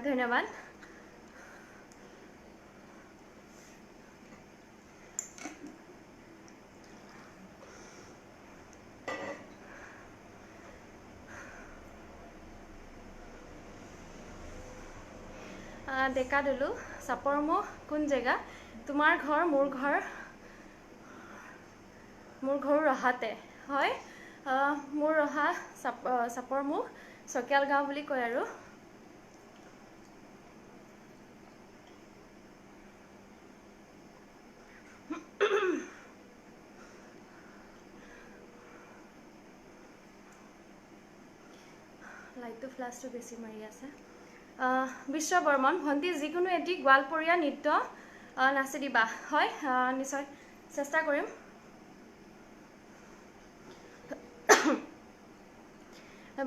S1: ধন্যবাদ। ডেকা দলু চাপৰমুখ কোন জেগা? তোমাৰ ঘৰ মোৰ ঘৰ ৰহাতে হয়। মোৰ ৰহা চাপৰমুখ চকিয়াল গাঁও বুলি কয় আৰু। লাইটটো ফ্লাছটো বেছি মাৰি আছে। বিশ্ব বৰ্মন ভণ্টি যিকোনো এটি গোৱালপৰীয়া নৃত্য নাচি দিবা। হয় নিশ্চয় চেষ্টা কৰিম।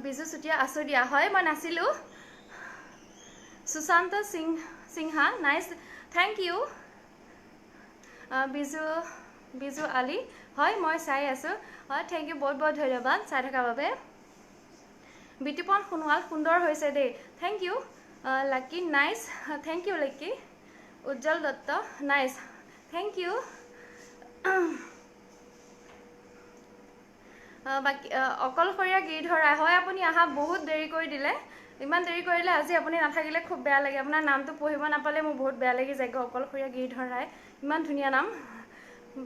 S1: বিজু চুতীয়া আছো দিয়া। হয় মই নাচিলোঁ। Sushant Sinha nice thank you. Biju Ali হয় মই চাই আছোঁ। হয় থেংক ইউ বহুত বহুত ধন্যবাদ চাই থকাৰ বাবে। বিতুপন সোণোৱাল সুন্দৰ হৈছে দেই থেংক ইউ। লাকি নাইচ থেংক ইউ লাকি। উজ্জ্বল দত্ত নাইচ থেংক ইউ। বাকী অকলশৰীয়া গিৰিধৰা হয় আপুনি অহা বহুত দেৰি কৰি দিলে। ইমান দেৰি কৰিলে আজি আপুনি নাথাকিলে খুব বেয়া লাগে। আপোনাৰ নামটো পঢ়িব নাপালে মোৰ বহুত বেয়া লাগি যায়। অকলশৰীয়া গিৰিধৰাই ইমান ধুনীয়া নাম।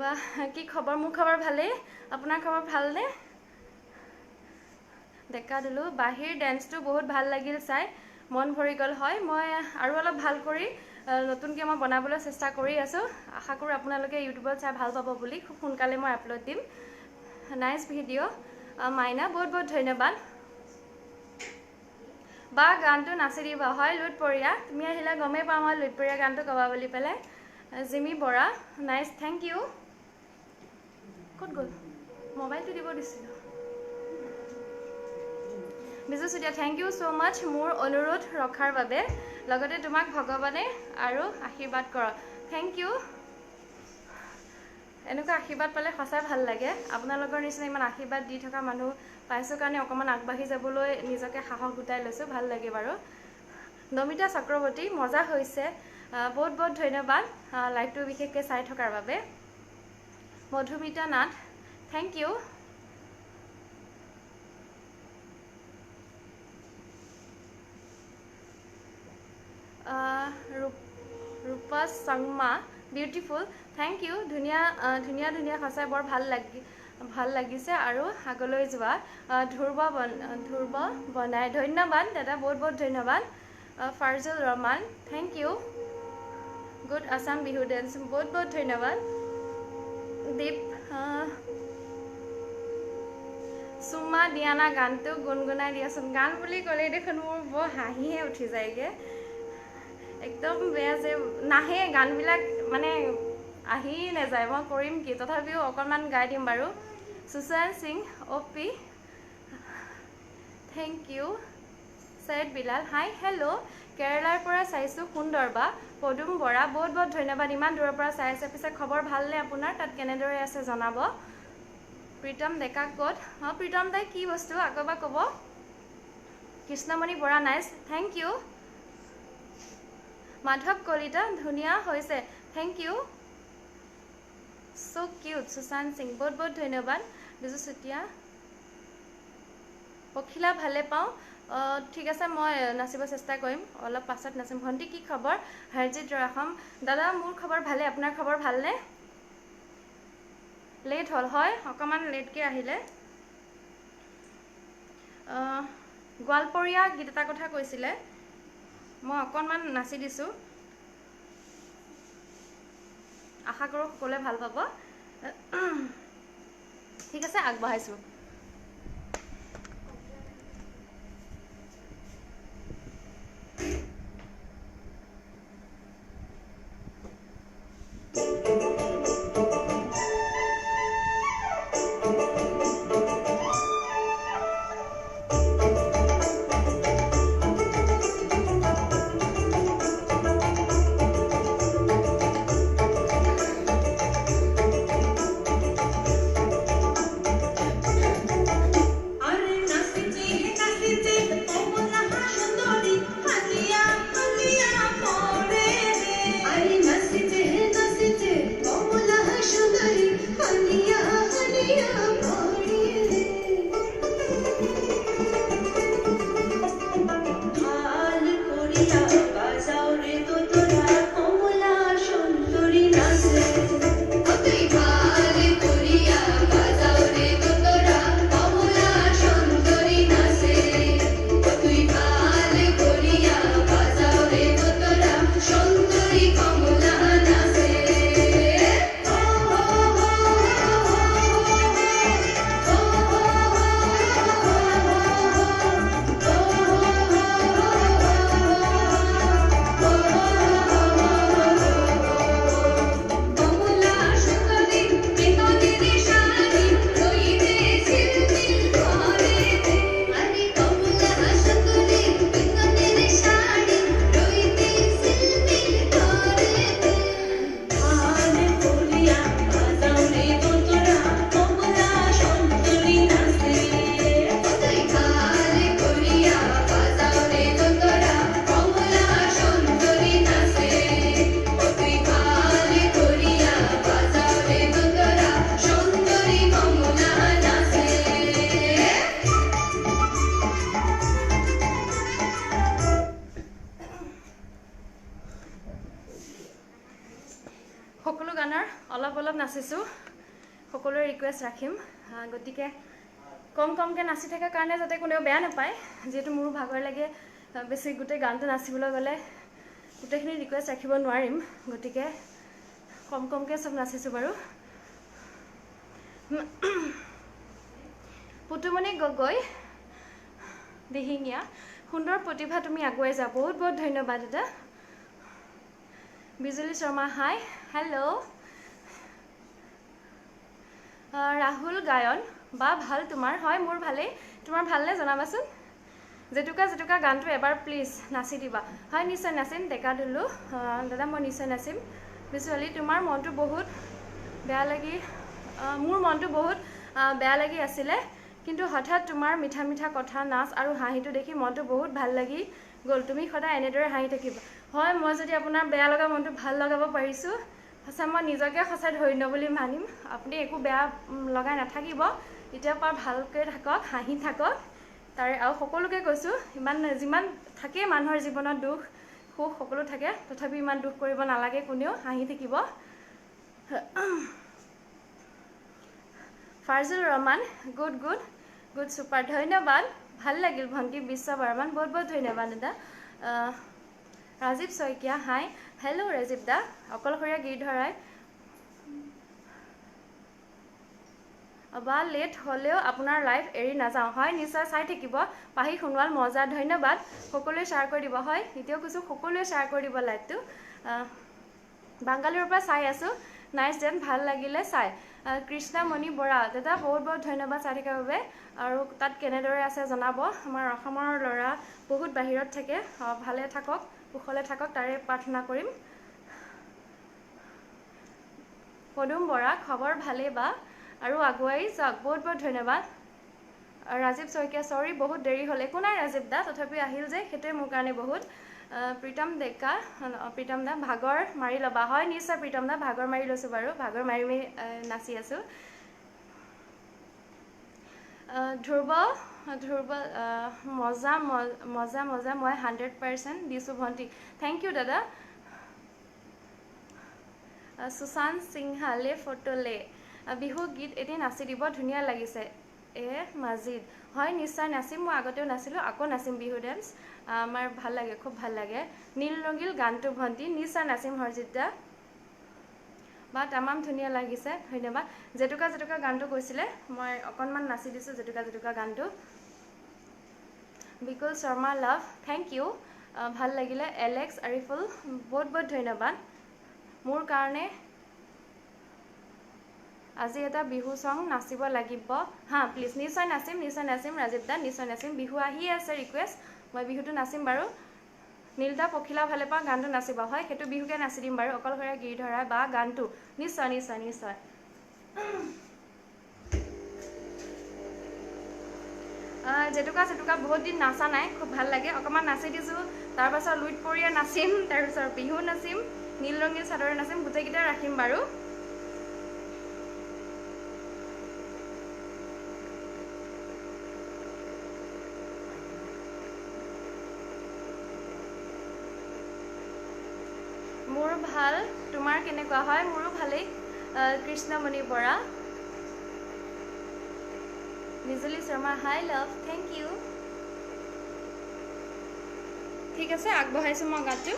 S1: বা কি খবৰ? মোৰ খবৰ ভালেই। আপোনাৰ খবৰ ভালনে? ডেকা দিলোঁ বাহিৰ ডেন্সটো বহুত ভাল লাগিল চাই মন ভৰি গ'ল। হয় মই আৰু অলপ ভাল কৰি নতুনকৈ মই বনাবলৈ চেষ্টা কৰি আছোঁ। আশা কৰোঁ আপোনালোকে ইউটিউবত চাই ভাল পাব বুলি। খুব সোনকালে মই আপলোড দিম। নাইচ ভিডিঅ' মাইনা বহুত বহুত ধন্যবাদ। বা গানটো নাচি দিবা। হয় লুটপৰীয়া তুমি আহিলে গমেই পাওঁ মই লুটপৰীয়া গানটো গাবা বুলি পেলাই। Jimi Bora nice thank you. ক'ত গ'ল মোবাইলটো দিব দিছিলোঁ। Biju Chutia thank you so' much মোৰ অনুৰোধ ৰখাৰ বাবে। লগতে তোমাক ভগৱানে আৰু আশীৰ্বাদ কৰক। Thank you. এনেকুৱা আশীৰ্বাদ পালে সঁচাই ভাল লাগে। আপোনালোকৰ নিচিনা ইমান আশীৰ্বাদ দি থকা মানুহ পাইছোঁ কাৰণে অকণমান আগবাঢ়ি যাবলৈ নিজকে সাহস গোটাই লৈছোঁ। ভাল লাগে বাৰু। নমিতা চক্ৰৱৰ্তী মজা হৈছে বহুত বহুত ধন্যবাদ লাইভটো বিশেষকৈ চাই থকাৰ বাবে। Madhumita Nath thank you. Rupa Sharma beautiful thank you. ধুনীয়া ধুনীয়া সঁচাই বৰ ভাল লাগিছে আৰু আগলৈ যোৱা। ধ্ৰুৱ বনাই ধন্যবাদ দাদা বহুত বহুত ধন্যবাদ। Farjul Rahman thank you. Good Assam Bihu dance বহুত বহুত ধন্যবাদ। দীপ চুমা দিয়ানা গানটো গুণগুণাই দিয়াচোন। গান বুলি ক'লেই দেখোন মোৰ বৰ হাঁহিহে উঠি যায়গৈ। একদম বেয়া যে নাহে গানবিলাক মানে আহি নাযায়। মই কৰিম কি তথাপিও অকণমান গাই দিম বাৰু। Sushant Singh OP thank you. Syed Bilal hi hello' কেৰেলাৰ পৰা চাইছোঁ সুন্দৰ বা পদুম বৰা বহুত বহুত ধন্যবাদ। ইমান দূৰৰ পৰা চাই আছে। পিছে খবৰ ভালনে আপোনাৰ? তাত কেনেদৰে আছে জনাব। প্ৰীতম ডেকা ক'ত? প্ৰীতম দাই কি বস্তু আকৌ এবাৰ ক'ব। Krishnamoni Bora nice thank you. Madhab Kalita ধুনীয়া হৈছে thank you. So' cute Sushant Singh বহুত বহুত ধন্যবাদ। বিজু চুতীয়া পখিলা ভালে পাওঁ। ঠিক আছে মই নাচিব চেষ্টা কৰিম। অলপ পাছত নাচিম। ভণ্টি কি খবৰ? হৰজিত ৰাখম দাদা মোৰ খবৰ ভালে। আপোনাৰ খবৰ ভালনে? লেট হ'ল হয় অকণমান লেটকৈ আহিলে। গোৱালপৰীয়া গীত এটাৰ কথা কৈছিলে মই অকণমান নাচি দিছোঁ। আশা কৰোঁ সকলোৱে ভাল পাব। ঠিক আছে আগবঢ়াইছোঁ। সকলো গানৰ অলপ অলপ নাচিছোঁ সকলোৰে ৰিকুৱেষ্ট ৰাখিম গতিকে কমকৈ নাচি থকাৰ কাৰণে যাতে কোনেও বেয়া নাপায় যিহেতু মোৰো ভাগৰ লাগে বেছি গোটেই গানটো নাচিবলৈ গ'লে গোটেইখিনি ৰিকুৱেষ্ট ৰাখিব নোৱাৰিম গতিকে কমকৈ চব নাচিছোঁ বাৰু পুতুমণি গগৈ দিহিঙীয়া সুন্দৰ প্ৰতিভা তুমি আগুৱাই যা বহুত বহুত ধন্যবাদ দাদা বিজুলী শৰ্মা হাই হেল্ল' ৰাহুল গায়ন বা ভাল তোমাৰ হয় মোৰ ভালেই তোমাৰ ভালনে জনাবাচোন জেতুকা গানটো এবাৰ প্লিজ নাচি দিবা হয় নিশ্চয় নাচিম ডেকা দিলোঁ দাদা মই নিশ্চয় নাচিম বিজুৱালী তোমাৰ মনটো বহুত বেয়া লাগি মোৰ মনটো বহুত বেয়া লাগি আছিলে কিন্তু হঠাৎ তোমাৰ মিঠা মিঠা কথা নাচ আৰু হাঁহিটো দেখি মনটো বহুত ভাল লাগি গ'ল তুমি সদায় এনেদৰে হাঁহি থাকিবা হয় মই যদি আপোনাৰ বেয়া লগা মনটো ভাল লগাব পাৰিছোঁ সঁচা মই নিজকে সঁচাই ধন্য বুলি মানিম আপুনি একো বেয়া লগাই নাথাকিব এতিয়াৰ পৰা ভালকৈ থাকক হাঁহি থাকক তাৰে আৰু সকলোকে কৈছোঁ যিমান থাকে মানুহৰ জীৱনত দুখ সুখ সকলো থাকে তথাপি ইমান দুখ কৰিব নালাগে কোনেও হাঁহি থাকিব ফাৰজুল ৰহমান গুড ছুপাৰ ধন্যবাদ ভাল লাগিল ভণ্টি বিশ্ব বৰ্মন বহুত বহুত ধন্যবাদ দাদা ৰাজীৱ শইকীয়া হাই হেল্ল' ৰাজীৱ দা অকলশৰীয়া গীৰ্ধৰাই বা লেট হ'লেও আপোনাৰ লাইভ এৰি নাযাওঁ হয় নিশ্চয় চাই থাকিব পাহি সোণোৱাল মজা ধন্যবাদ সকলোৱে শ্বেয়াৰ কৰি দিব হয় এতিয়াও কৈছোঁ সকলোৱে শ্বেয়াৰ কৰি দিব লাইভটো বাংগালুৰুৰ পৰা চাই আছোঁ নাইচ ডেন ভাল লাগিলে চাই কৃষ্ণামণি বৰা দাদা বহুত বহুত ধন্যবাদ চাই থকাৰ বাবে আৰু তাত কেনেদৰে আছে জনাব আমাৰ অসমৰ ল'ৰা বহুত বাহিৰত থাকে ভালে থাকক কুশলে থাকক তাৰে প্ৰাৰ্থনা কৰিম পদুম বৰা খবৰ ভালেই বা আৰু আগুৱাই যাওক বহুত বহুত ধন্যবাদ ৰাজীৱ শইকীয়া চৰি বহুত দেৰি হ'ল একো নাই ৰাজীৱ দা তথাপি আহিল যে সেইটোৱে মোৰ কাৰণে বহুত প্ৰীতম ডেকা প্ৰীতম দা ভাগৰ মাৰি ল'বা হয় নিশ্চয় প্ৰীতম দা ভাগৰ মাৰি লৈছোঁ বাৰু ভাগৰ মাৰি নাচি আছোঁ ধ্ৰুৱ মজা মই 100% দিছোঁ ভণ্টি থেংক ইউ দাদা সুশান্ত সিংহালে ফটোলে বিহু গীত এটি নাচি দিব ধুনীয়া লাগিছে মাজিদ হয় নিশ্চয় নাচিম মই আগতেও নাচিলোঁ আকৌ নাচিম বিহু ডেন্স আমাৰ ভাল লাগে খুব ভাল লাগে নীল ৰঙিল গানটো ভণ্টি নিশ্চয় নাচিম হৰজিত দা বা তামাম ধুনীয়া লাগিছে ধন্যবাদ জেতুকা গানটো কৈছিলে মই অকণমান নাচি দিছোঁ জেতুকা গানটো বিকুল শৰ্মা লাভ থেংক ইউ ভাল লাগিলে এলেক্স আৰিফুল বহুত বহুত ধন্যবাদ মোৰ কাৰণে আজি এটা বিহু সং নাচিব লাগিব হা প্লিজ নিশ্চয় নাচিম ৰাজীৱ দা নিশ্চয় নাচিম বিহু আহি আছে ৰিকুৱেষ্ট মই বিহুটো নাচিম বাৰু নীলদা পখিলা ভালে পাওঁ গানটো নাচিব হয় সেইটো বিহুকে নাচি দিম বাৰু অকলশৰীয়া গীৰ্ধৰা বা গানটো নিশ্চয় জেতুকা বহুত দিন নাচা নাই খুব ভাল লাগে অকণমান নাচি দিছোঁ তাৰপাছত লুইট পৰিয়া নাচিম তাৰপিছত বিহু নাচিম নীল ৰঙীল চাদৰে নাচিম গোটেইকেইটা ৰাখিম বাৰু মোৰ ভাল তোমাৰ কেনেকুৱা হয় মোৰো ভালেই কৃষ্ণমণি বৰা বিজুলী শৰ্মা হাই লাভ থেংক ইউ ঠিক আছে আগবঢ়াইছোঁ মই গানটো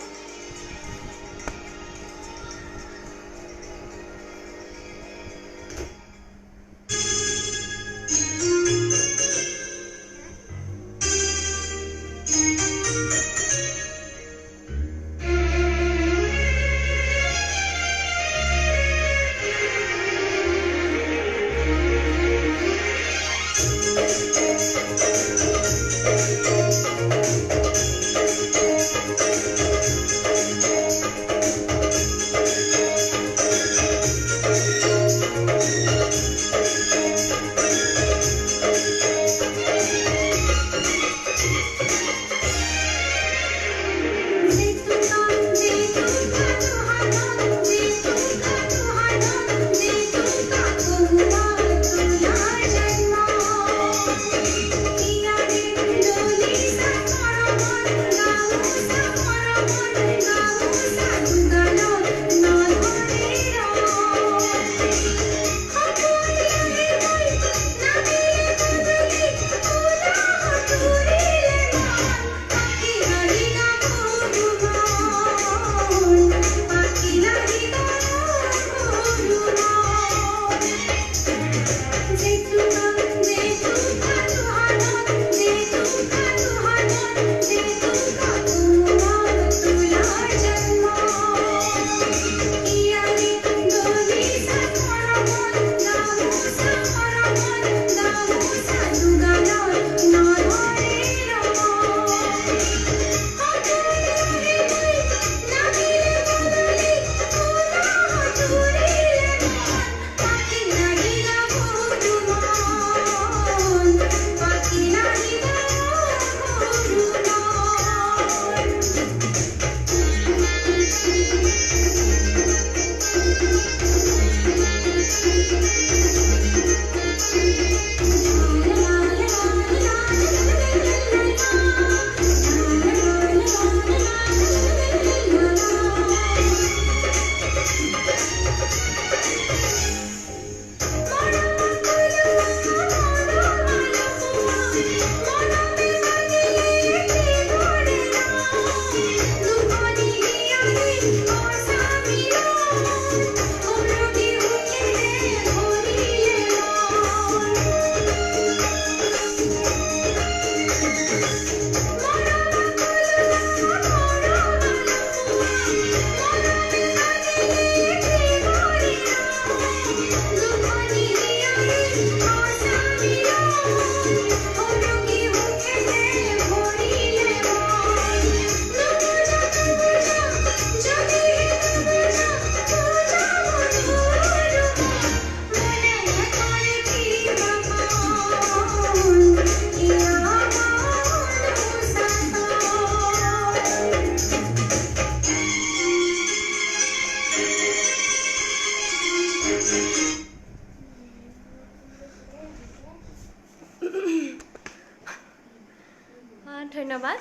S1: ধন্যবাদ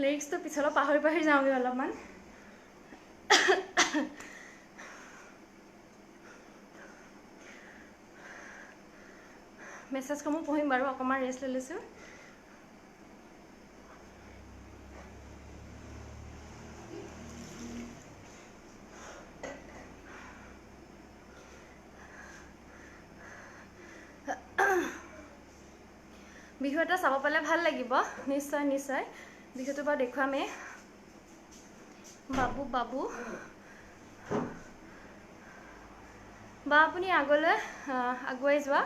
S1: লিৰিক্সটো পিছলৈ পাহৰি যাওঁগে অলপমান মেছেজসমূহ পঢ়িম বাৰু অকণমান ৰেষ্ট লৈ লৈছোঁ বিহু এটা চাব পালে ভাল লাগিব নিশ্চয় নিশ্চয় বিহুটো বাৰু দেখুৱামে বাবু বাবু বা আপুনি আগলৈ আগুৱাই যোৱা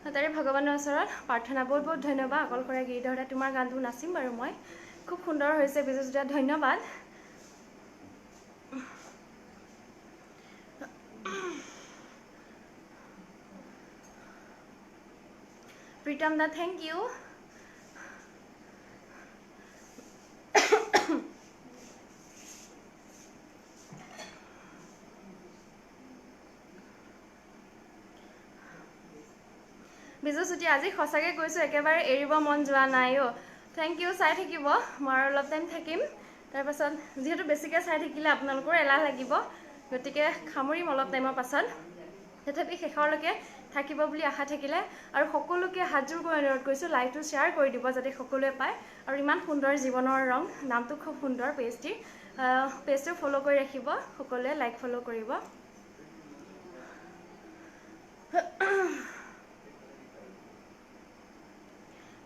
S1: তাৰে ভগৱানৰ ওচৰত প্ৰাৰ্থনা বহুত বহুত ধন্যবাদ অকলশৰীয়া গীৰ্ধৰতে তোমাৰ গানটো নাচিম বাৰু মই খুব সুন্দৰ হৈছে বিজুজুতা ধন্যবাদ প্ৰীতম দা থেংক ইউ বিজু চুটি আজি সঁচাকৈ কৈছোঁ একেবাৰে এৰিব মন যোৱা নাই অ' থেংক ইউ চাই থাকিব মই আৰু অলপ টাইম থাকিম তাৰপাছত যিহেতু বেছিকৈ চাই থাকিলে আপোনালোকৰ এলাহ লাগিব গতিকে সামৰিম অলপ টাইমৰ পাছত তথাপি শেষৰলৈকে থাকিব বুলি আশা থাকিলে আৰু সকলোকে হাতযোৰ কৰি অনুৰোধ কৰিছোঁ লাইভটো শ্বেয়াৰ কৰি দিব যাতে সকলোৱে পায় আৰু ইমান সুন্দৰ জীৱনৰ ৰং নামটো খুব সুন্দৰ পেজটো ফ'ল' কৰি ৰাখিব সকলোৱে লাইক ফ'ল' কৰিব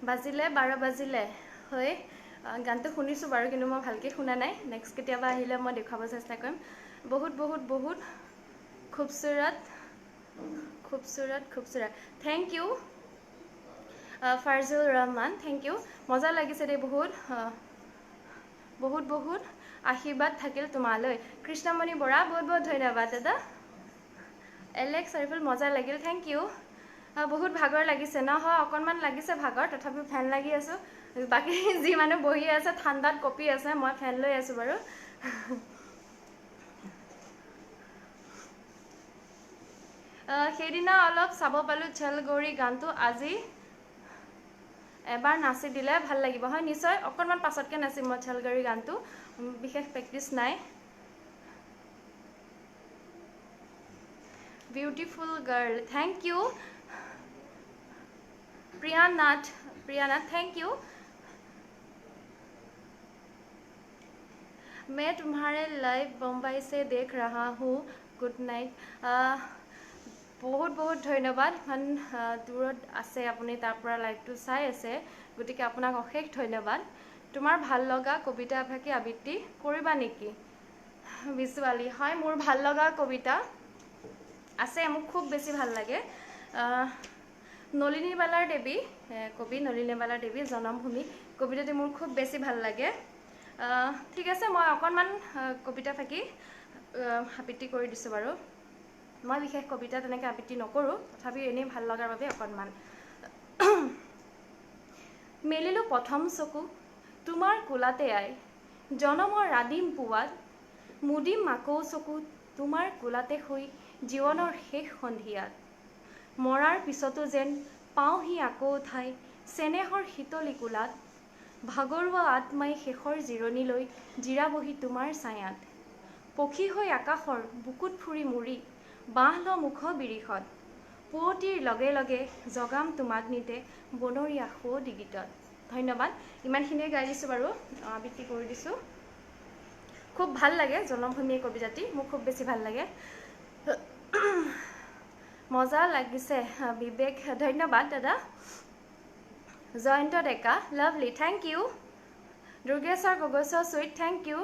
S1: বাজিলে 12 বাজিলে হয় গানটো শুনিছোঁ বাৰু কিন্তু মই ভালকৈ শুনা নাই নেক্সট কেতিয়াবা আহিলে মই দেখুৱাব চেষ্টা কৰিম বহুত বহুত বহুত খুবসুৰত খুবসুৰত খুবসুৰত thank you Farjul Rahman thank you মজা লাগিছে দেই বহুত বহুত বহুত আশীৰ্বাদ থাকিল তোমালৈ কৃষ্ণমণি বৰা বহুত বহুত ধন্যবাদ দাদা এলেক্স আৰিফুল মজা লাগিল থেংক ইউ বহুত ভাগৰ লাগিছে নহয় অকণমান লাগিছে ভাগৰ তথাপিও ফেন লাগি আছোঁ বাকী যি মানুহ বহি আছে ঠাণ্ডাত কঁপি আছে মই ফেন লৈ আছোঁ বাৰু সেইদিনা অলপ চাব পালোঁ চল গৌৰী গানটো আজি এবাৰ নাচি দিলে ভাল লাগিব হয় নিশ্চয় অকণমান পাছতকৈ নাচিম মই চল গৌৰী গানটো বিশেষ প্ৰেক্টিচ নাই beautiful girl thank you Priya Nath thank you मैं तुम्हारे लाइव बम्बई से देख रहा हूँ गुड नाइट बहुत बहुत धन्यवाद इमान दूरत आसे आपुनी तार পৰা লাইভটো চাই আছে গতিকে আপোনাক অশেষ ধন্যবাদ তোমাৰ ভাল লগা কবিতা এফাকি আবৃত্তি কৰিবা নেকি বিজুৱালি হয় মোৰ ভাল লগা কবিতা আছে মোক খুব বেছি ভাল লাগে নলিনীবালাৰ দেৱী কবি নলিনীবালাৰ দেৱী জনমভূমি কবিতাটি মোৰ খুব বেছি ভাল লাগে ঠিক আছে মই অকণমান কবিতা ফাকি আবৃত্তি কৰি দিছোঁ বাৰু মই বিশেষ কবিতা তেনেকৈ আবৃত্তি নকৰোঁ তথাপিও এনেই ভাল লগাৰ বাবে অকণমান মেলিলোঁ প্ৰথম চকু তোমাৰ কোলাতে আই জনমৰ আদিম পুৱাত মুদিম আকৌ চকু তোমাৰ কোলাতে শুই জীৱনৰ শেষ সন্ধিয়াত মৰাৰ পিছতো যেন পাওঁহি আকৌ ঠাই চেনেহৰ শীতলী কোলাত ভাগৰুৱা আত্মাই শেষৰ জিৰণিলৈ জিৰাবহি তোমাৰ ছায়াত পক্ষী হৈ আকাশৰ বুকুত ফুৰি মুৰি বাঁহ ল মুখ বিৰিখত পুৱতিৰ লগে লগে জগাম তোমাক নিতে বনৰীয়া শো ডিগিতত। ধন্যবাদ। ইমানখিনিয়ে গাই দিছোঁ বাৰু, আবৃত্তি কৰি দিছোঁ। খুব ভাল লাগে জনমভূমি কবিতাটি, মোক খুব বেছি ভাল লাগে। মজা লাগিছে বিবেক, ধন্যবাদ দাদা। Jayanta Deka, lovely, thank you. Durgeswar Gogoi sweet, thank you.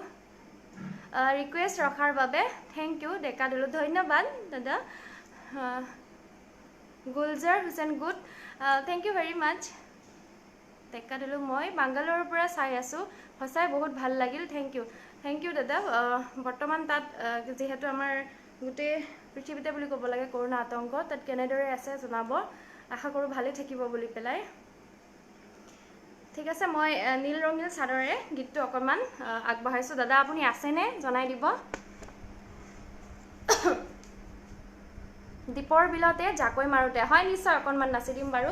S1: Request ৰখাৰ বাবে থেংক ইউ ডেকা দিলোঁ, ধন্যবাদ দাদা। Gulzar Hussain good, thank you very much ডেকা দিলোঁ। মই বাংগালোৰৰ পৰা চাই আছোঁ, সঁচাই বহুত ভাল লাগিল, থেংক ইউ দাদা। বৰ্তমান তাত যিহেতু আমাৰ গোটেই পৃথিৱীতে বুলি ক'ব লাগে কৰোণা আতংক, তাত কেনেদৰে আছে জনাব, আশা কৰোঁ ভালেই থাকিব বুলি পেলাই। ঠিক আছে, মই নীল ৰঙীল চাদৰে গীতটো অকণমান আগবঢ়াইছোঁ। দাদা আপুনি আছেনে জনাই দিব। দ্বীপৰ বিলতে জাকৈ মাৰোঁতে, হয় নিশ্চয় অকণমান নাচি দিম বাৰু।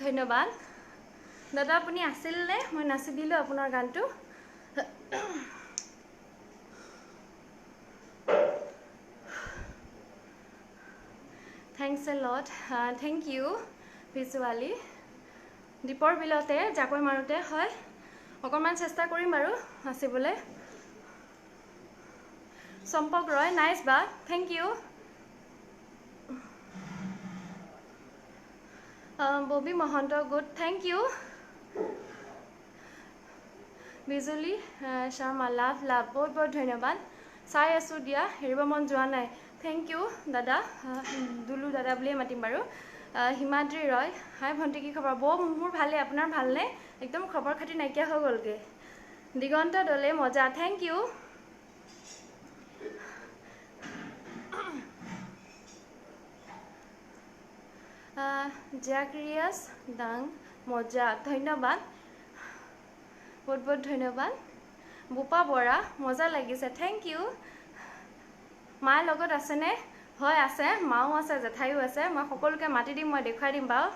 S1: ধন্যবাদ দাদা, আপুনি আছিল নে? মই নাচি দিলোঁ আপোনাৰ গানটো। Thanks a lot, thank you ভিজুৱালি। দ্বীপৰ বিলতে জাকৈ মাৰোঁতে, হয় অকণমান চেষ্টা কৰিম বাৰু নাচিবলৈ। Sompak Roy, nice ba. Thank you. Bobby Mohanto, good. Thank you. Bijuli Sharma, love. बहुत धन्यवाद. Sai asu dia, heriba mon joa nai. Thank you, dada. Dulu dada bule matim baru. Himadri Roy, hi bhanti ki khabar. Bo mur bhale, apnar bhalne. Ekdom khabar khati naikia ho golge. Digonta dole moja. Thank you. Jacarius Dang Moja, ধন্যবাদ. বহুত ধন্যবাদ. বুপা বৰা মজা লাগিছে. Thank you. মাৰ লগত আছে নে? হয় আছে, মাও আছে, জেঠাইও আছে. মই সকলোকে মাতি দিম, মই দেখুৱাই দিম বাৰু.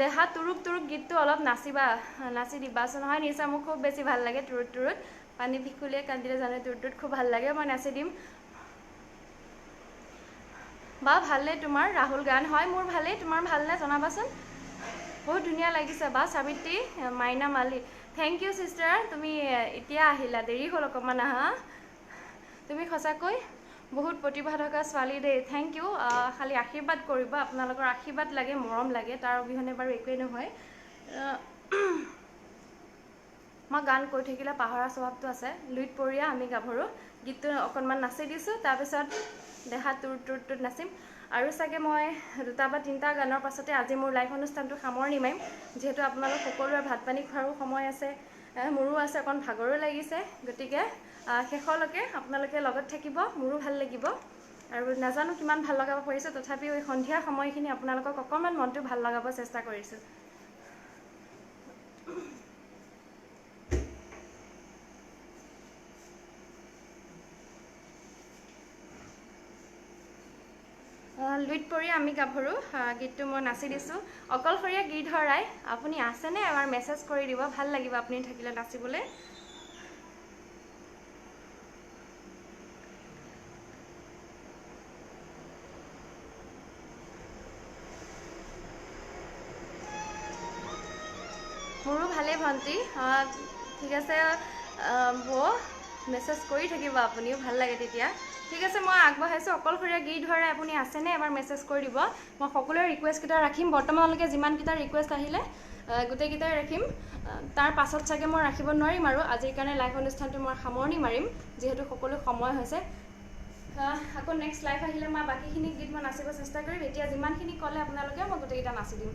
S1: দেহা তুৰুক গীতটো অলপ নাচি দিবাচোন. হয় নিশ্চয়, মোক খুব বেছি ভাল লাগে তুৰুত. পানী ভিকুলিয়ে কান্দিলে জানে তুৰুত খুব ভাল লাগে. মই নাচি দিম. বা ভালনে তোমাৰ? ৰাহুল গান হয় মোৰ ভালেই. তোমাৰ ভালনে জনাবাচোন. বহুত ধুনীয়া লাগিছে বা. সাবিত্ৰী মাইনা মালি, থেংক ইউ সিস্টাৰ. তুমি এতিয়া আহিলা, দেৰি হ'ল অকণমান আহা. তুমি সঁচাকৈ বহুত প্ৰতিভা থকা ছোৱালী দেই. Thank you. খালি আশীৰ্বাদ কৰিব, আপোনালোকৰ আশীৰ্বাদ লাগে, মৰম লাগে, তাৰ অবিহনে বাৰু একোৱেই নহয়. মই গান কৈ থাকিলে পাহৰা স্বভাৱটো আছে. লুইত পৰিয়া আমি গাভৰু গীতটো অকণমান নাচি দিছোঁ, তাৰপিছত দেহা তুৰুত নাচিম. আৰু চাগে মই 2টা বা 3টা গানৰ পাছতে আজি মোৰ লাইভ অনুষ্ঠানটো সামৰণি মাৰিম, যিহেতু আপোনালোক সকলোৰে ভাত পানী খোৱাৰো সময় আছে, মোৰো আছে, অকণ ভাগৰো লাগিছে. গতিকে শেষলৈকে আপোনালোকে লগত থাকিব, মোৰো ভাল লাগিব. আৰু নাজানো কিমান ভাল লগাব পাৰিছোঁ, তথাপিও এই সন্ধিয়া সময়খিনি আপোনালোকক অকণমান মনটো ভাল লগাব চেষ্টা কৰিছোঁ. লুইত পৰি আমি গাভৰু গীতটো মই নাচি দিছোঁ. অকলশৰীয়া গীতধৰাই আপুনি আছেনে? এবাৰ মেছেজ কৰি দিব, ভাল লাগিব আপুনি থাকিলে নাচিবলৈ. মোৰো ভালেই ভণ্টি. ঠিক আছে বৌ, মেছেজ কৰি থাকিব আপুনিও, ভাল লাগে তেতিয়া. ঠিক আছে, মই আগবঢ়াইছোঁ. অকলশৰীয়া গীতধৰাই আপুনি আছেনে? এবাৰ মেছেজ কৰি দিব. মই সকলোৰে ৰিকুৱেষ্টকেইটা ৰাখিম. বৰ্তমানলৈকে যিমানকেইটা ৰিকুৱেষ্ট আহিলে গোটেইকেইটাই ৰাখিম. তাৰ পাছত চাগে মই ৰাখিব নোৱাৰিম আৰু আজিৰ কাৰণে লাইভ অনুষ্ঠানটো মই সামৰণি মাৰিম, যিহেতু সকলো সময় হৈছে. আকৌ নেক্সট লাইভ আহিলে মই বাকীখিনি গীত মই নাচিব চেষ্টা কৰিম. এতিয়া যিমানখিনি ক'লে আপোনালোকে, মই গোটেইকেইটা নাচি দিম.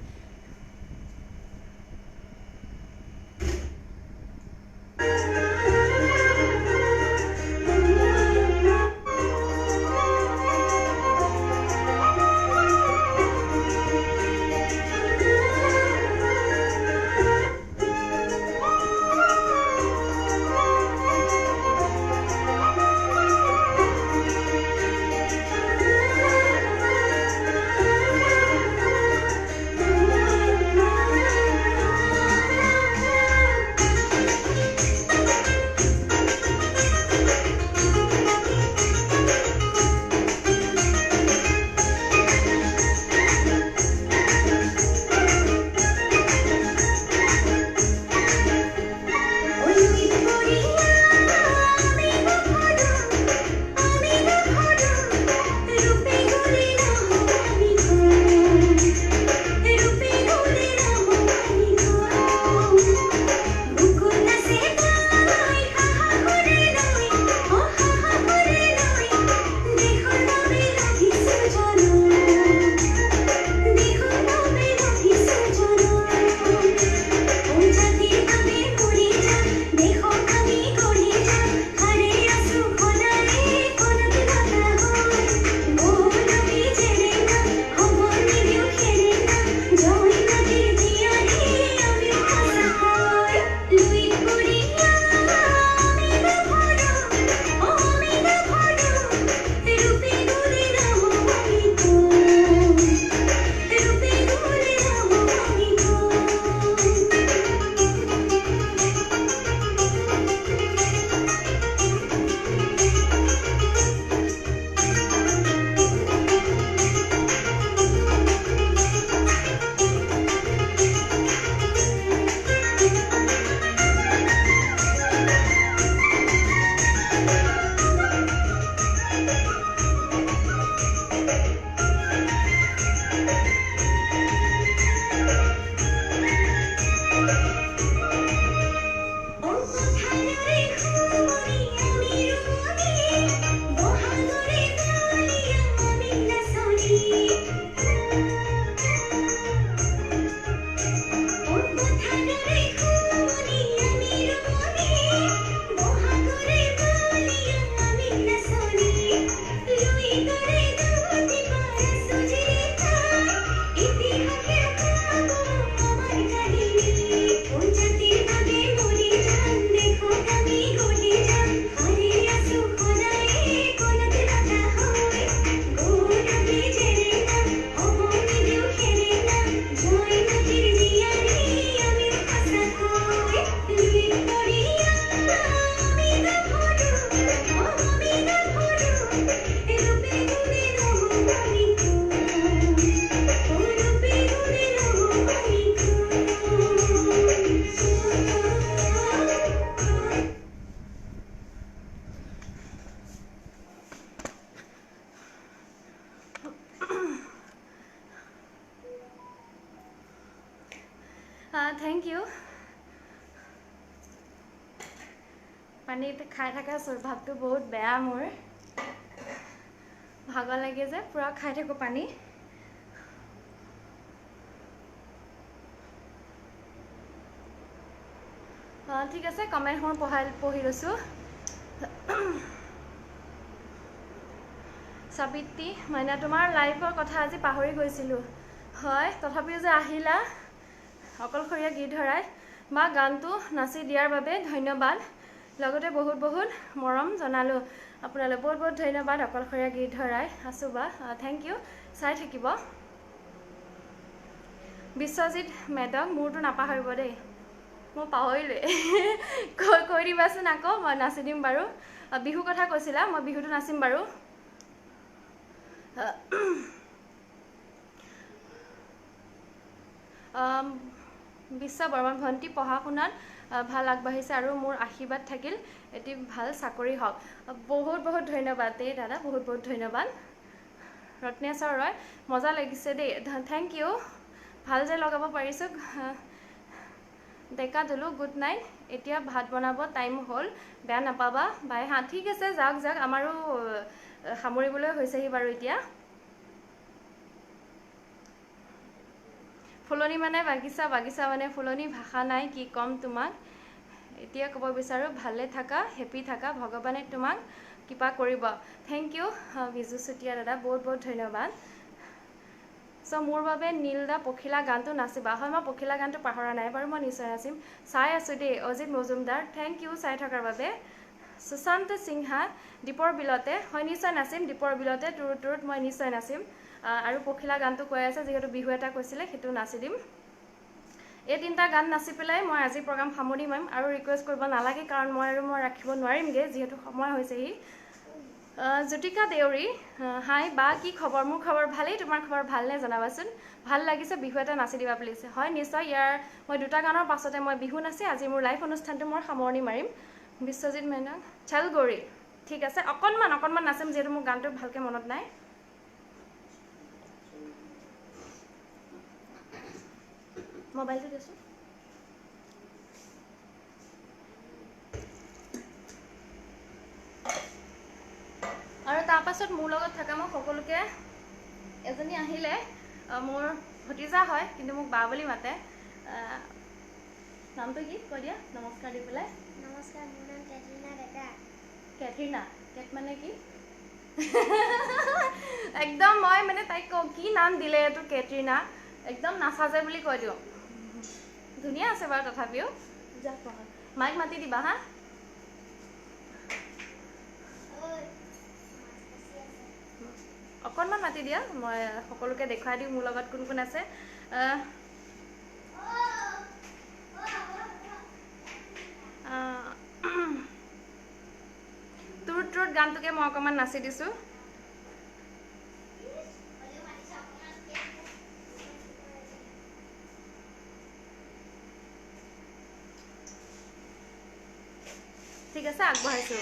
S1: পানী খাই থকা স্বভাৱটো বহুত বেয়া মোৰ ভাগৰ লাগে যে পুৰা খাই থাকো পানী ঠিক আছে কমেন্ট খন পঢ়ি লৈছো সাবিত্ৰী মানে তোমাৰ লাইভৰ কথা আজি পাহৰি গৈছিলো হয় তথাপিও যে আহিলা অকলশৰীয়া গীত ধৰাই মা গানটো নাচি দিয়াৰ বাবে ধন্যবাদ লগতে বহুত বহুত মৰম জনালো আপোনালৈ বহুত বহুত ধন্যবাদ অকলশৰীয়া গীত ধৰাই আছো বা থ্যাংক ইউ চাই থাকিব বিশ্বজিৎ মেডম মোৰটো নাপাহৰিব দেই মই পাহৰিলে কৈ দিবাচোন আকৌ মই নাচি দিম বাৰু বিহু কথা কৈছিলা মই বিহুটো নাচিম বাৰু বিশ্ব বৰ্মন ভন্টি পঢ়া শুনাত ভাল আগবাঢ়িছে আৰু মোৰ আশীৰ্বাদ থাকিল এটি ভাল চাকৰি হওক বহুত বহুত ধন্যবাদ দেই দাদা বহুত বহুত ধন্যবাদ ৰত্নেশ্বৰ ৰয় মজা লাগিছে দেই থ্যাংক ইউ ভাল যে লগাব পাৰিছো ডেকা দিলো গুড নাইট এতিয়া ভাত বনাব টাইম হ'ল বেয়া নাপাবা বাই হা ঠিক আছে যাওক আমাৰো সামৰিবলৈ হৈছেহি বাৰু এতিয়া ফুলনি মানে বাগিচা মানে ফুলনি ভাষা নাই কি কম তোমাক এতিয়া ক'ব বিচাৰো ভালে থাকা হেপি থাকা ভগৱানে তোমাক কৃপা কৰিব থ্যাংক ইউ বিজু চুটিয়া দাদা বহুত বহুত ধন্যবাদ মোৰ বাবে নীলদা পখিলা গানটো নাচিবা হয় মই পখিলা গানটো পাহৰা নাই বাৰু মই নিশ্চয় নাচিম চাই আছো দেই অজিত মজুমদাৰ থ্যাংক ইউ চাই থকাৰ বাবে সুশান্ত সিংহা দীপৰ বিলতে হয় নিশ্চয় নাচিম দীপৰ বিলতে তুৰুত মই নিশ্চয় নাচিম আৰু পখিলা গানটো কৈ আছে যেহেতু বিহু এটা কৈছিলে সেইটো নাচি দিম এই তিনটা গান নাচি পেলাই মই আজি প্ৰগ্ৰাম সামৰি মাৰিম আৰু ৰিকুৱেষ্ট কৰিব নালাগে কাৰণ মই ৰাখিব নোৱাৰিমগে যেহেতু সময় হৈছেহি জ্যোতিকা দেউৰী হাই বা কি খবৰ মোৰ খবৰ ভালেই তোমাৰ খবৰ ভালনে জনাবাচোন ভাল লাগিছে বিহু এটা নাচি দিবা প্লিজ হয় নিশ্চয় ইয়াৰ মই দুটা গানৰ পাছতে মই বিহু নাচি আজি মোৰ লাইভ অনুষ্ঠানটো মই সামৰণি মাৰিম বিশ্বজিৎ মেনন চালগৰি ঠিক আছে অকণমান নাচিম যেহেতু মোৰ গানটো ভালকে মনত নাই মোবাইলটো দেছো আৰু তাৰ পাছত মোৰ লগত থকা মই সকলোকে এজনী আহিলে মোৰ ভতিজা হয় কিন্তু মোক বা বুলি মাতে নামটো কি কৈ দিয়া নমস্কাৰ দি পেলাই
S2: নমস্কাৰ মোৰ নাম কেটৰিনা ডেকা
S1: কেটৰিনা কেট মানে কি একদম মই মানে তাইক কি নাম দিলে এইটো কেটৰিনা একদম নাচাজে বুলি কৈ দিওঁ ধুনীয়া আছে বাৰু তথাপিও মাইক মাতি দিবা হা অকণমান মাতি দিয়া মই সকলোকে দেখুৱাই দিওঁ মোৰ লগত কোন কোন আছে তুৰুত গানটোকে মই অকণমান নাচি দিছোঁ ঠিক আছে আগবঢ়াইছোঁ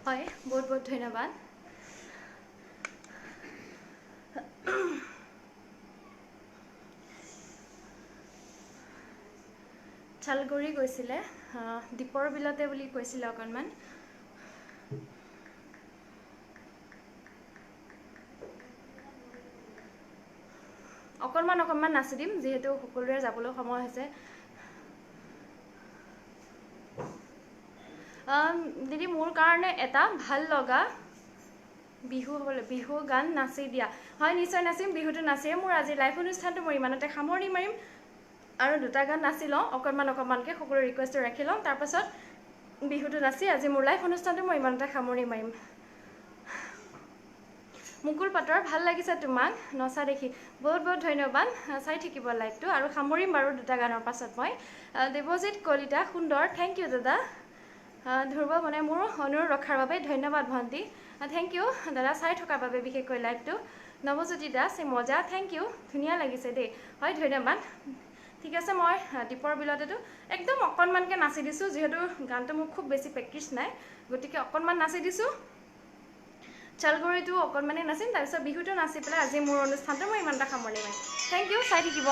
S1: হয় বহুত বহুত ধন্যবাদ চালগুৰি গৈছিলে দীপৰ বিলতে বুলি কৈছিলে অকণমান অকণমান নাচি দিম যিহেতু সকলোৰে যাবলৈ সময় হৈছে দিদি মোৰ কাৰণে এটা ভাল লগা বিহু গান নাচি দিয়া হয় নিশ্চয় নাচিম বিহুটো নাচিয়ে মোৰ আজি লাইভ অনুষ্ঠানটো মই ইমানতে সামৰণি মাৰিম আৰু দুটা গান নাচি লওঁ অকণমানকৈ সকলো ৰিকুৱেষ্ট ৰাখি লওঁ তাৰপাছত বিহুটো নাচি আজি মোৰ লাইভ অনুষ্ঠানটো মই ইমানতে সামৰণি মাৰিম মুকুল পাটৰ ভাল লাগিছে তোমাক নচা দেখি বহুত বহুত ধন্যবাদ চাই থাকিব লাইভটো আৰু সামৰিম বাৰু দুটা গানৰ পাছত মই দেৱজিৎ কলিতা সুন্দৰ থেংক ইউ দাদা ধ্ৰুৱ মানে মোৰ অনুৰোধ ৰখাৰ বাবে ধন্যবাদ ভণ্টি থেংক ইউ দাদা চাই থকাৰ বাবে বিশেষকৈ লাইভটো নৱজ্যোতি দাস মজা থেংক ইউ ধুনীয়া লাগিছে দেই হয় ধন্যবাদ ঠিক আছে মই দীপৰ বিলতেতো একদম অকণমানকৈ নাচি দিছোঁ যিহেতু গানটো মোৰ খুব বেছি প্ৰেক্টিছ নাই গতিকে অকণমান নাচি দিছোঁ চালগুৰিটো অকণমানেই নাচিম তাৰপিছত বিহুটো নাচি পেলাই আজি মোৰ অনুষ্ঠানটো মই ইমানটা সামৰণি মাৰিম থেংক ইউ চাই থাকিব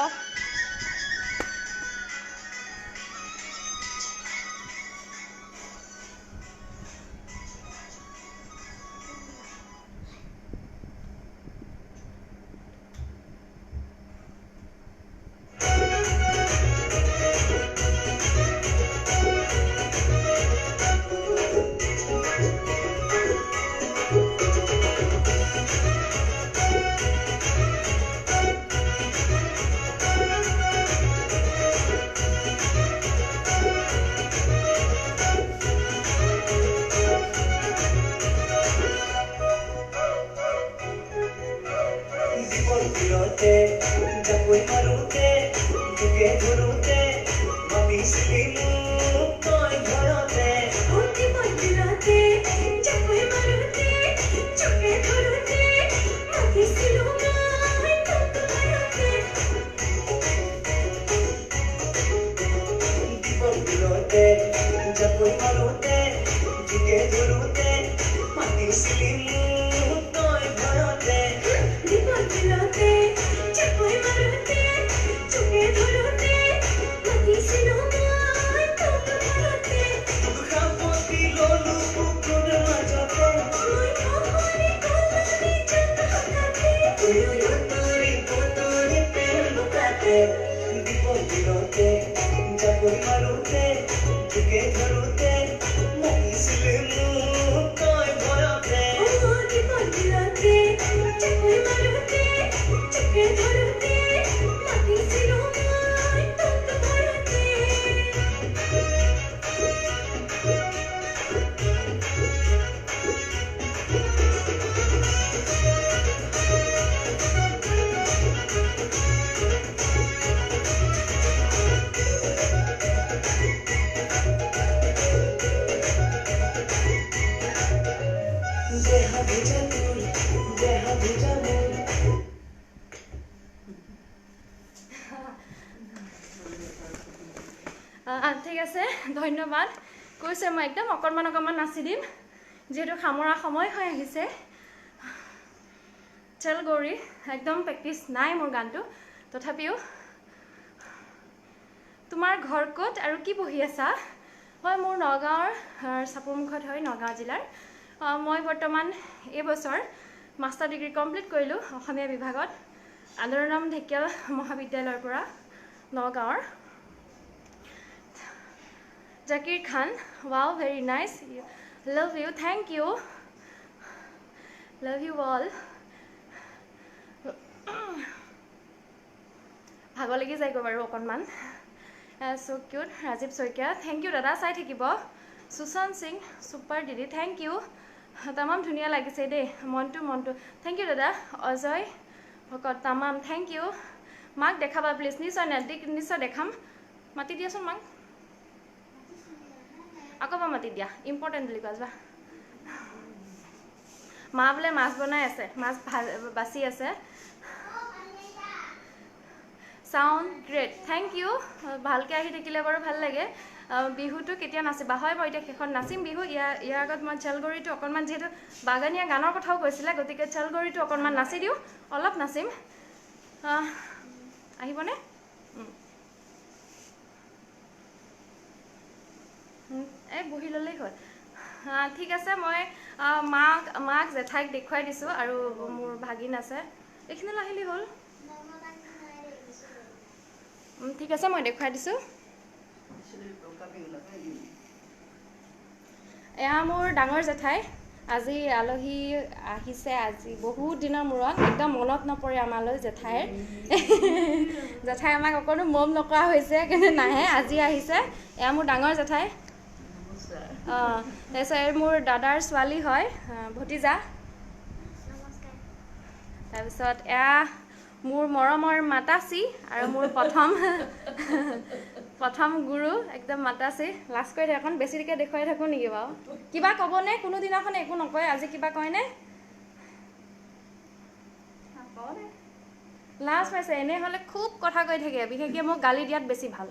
S1: ঠিক আছে ধন্যবাদ কৈছে মই একদম অকণমান নাচি দিম যেহেতু খামৰা সময় হৈ আহিছে চল গৌৰী একদম প্ৰেক্টিছ নাই মোৰ গানটো তথাপিও তোমাৰ ঘৰ ক'ত আৰু কি পঢ়ি আছা হয় মোৰ নগাঁৱৰ চাপৰমুখত হয় নগাঁও জিলাৰ মই বৰ্তমান এই বছৰ মাষ্টাৰ ডিগ্ৰী কমপ্লিট কৰিলোঁ অসমীয়া বিভাগত আন্দোলনম ঢেকিয়াল মহাবিদ্যালয়ৰ পৰা নগাঁৱৰ জাকিৰ খান wow very nice love you thank you love you all ভাগৰ লাগি যায় বাৰু অকণমান so cute Rajiv Saikia thank you দাদা চাই থাকিব সুশান্ত সিং সুপাৰ দিদি thank you তামাম ধুনীয়া লাগিছে দেই মনটো thank you দাদা অজয় ভকত তামাম thank you মাক দেখাবা প্লিজ নিশ্চয় দেখাম মাতি দিয়াচোন মাক আকৌ মাতি দিয়া ইম্পৰ্টেণ্ট বুলি কোৱা মা বোলে মাছ বনাই আছে মাছ বাছি আছে সাউন্ড গ্ৰেট থ্যাংক ইউ ভালকে আহি থাকিলে বাৰু ভাল লাগে বিহুটো কেতিয়া নাচিবা হয় মই এতিয়া শেষত নাচিম বিহু ইয়াৰ আগত মই চলগৰিটো অকণমান যেহেতু বাগানীয়া গানৰ কথাও কৈছিলে গতিকে চলগৰিটো অকণমান নাচি দিওঁ অলপ নাচিম আহিবনে এই বহি ল'লেই হ'ল ঠিক আছে মই মাক জেঠাইক দেখুৱাই দিছোঁ আৰু মোৰ ভাগিন আছে এইখিনিলৈ আহিলেই হ'ল ঠিক আছে মই দেখুৱাই দিছোঁ এয়া মোৰ ডাঙৰ জেঠাই আজি আলহী আহিছে আজি বহুত দিনৰ মূৰত একদম মনত নপৰে আমালৈ জেঠাইৰ জেঠাই আমাক অকণো মৰম নকৰা হৈছে কিন্তু নাহে আজি আহিছে এয়া মোৰ ডাঙৰ জেঠাই তাৰপিছত মোৰ দাদাৰ ছোৱালী হয় ভতিজা তাৰপিছত এয়া মোৰ মৰমৰ মাতাচি আৰু মোৰ প্ৰথম গুৰু একদম মাতাচি লাজ কৰি থাকোঁ বেছিকৈ দেখুৱাই থাকোঁ নেকি বাৰু কিবা ক'বনে কোনো দিনাখন একো নকয় আজি কিবা কয়নে লাজ পাইছে এনেহ'লে খুব কথা কৈ থাকে বিশেষকৈ মোক গালি দিয়াত বেছি ভাল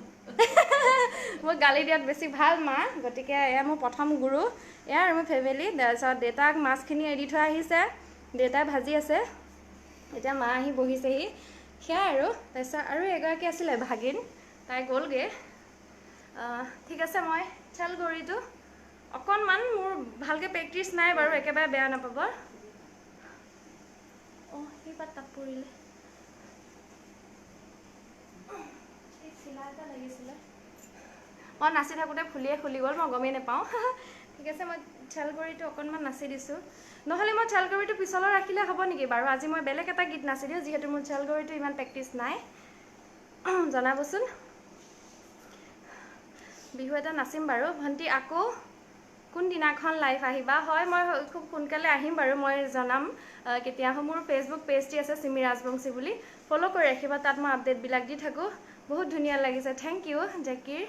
S1: মোক গালি দিয়াত বেছি ভাল মা গতিকে এয়া মোৰ প্ৰথম গুৰু এয়া আৰু মোৰ ফেমিলি তাৰপিছত দেউতাক মাছখিনি এৰি থৈ আহিছে দেউতাই ভাজি আছে এতিয়া মা আহি বহিছেহি সেয়া আৰু তাৰপিছত আৰু এগৰাকী আছিলে ভাগিন তাই গ'লগৈ ঠিক আছে মই চলগৰিটো অকণমান মোৰ ভালকৈ প্ৰেক্টিছ নাই বাৰু একেবাৰে বেয়া নাপাব সেইবাৰ তাত পৰিলে চিলা এটা লাগিছিলে মই নাচি থাকোঁতে খুলি গ'ল মই গমেই নাপাওঁ ঠিক আছে মই চলগৰিটো অকণমান নাচি দিছোঁ নহ'লে মই চলগৰিটো পিছলৈ ৰাখিলে হ'ব নেকি বাৰু আজি মই বেলেগ এটা গীত নাচি দিওঁ যিহেতু মোৰ চলগৰিটো ইমান প্ৰেক্টিছ নাই জনাবচোন বিহু এটা নাচিম বাৰু ভণ্টি আকৌ কোনদিনাখন লাইভ আহিবা হয় মই খুব সোনকালে আহিম বাৰু মই জনাম কেতিয়া আহোঁ মোৰ ফেচবুক পেজটি আছে চিমি ৰাজবংশী বুলি ফ'ল' কৰি ৰাখিবা তাত মই আপডেটবিলাক দি থাকোঁ বহুত ধুনীয়া লাগিছে thank you Zakir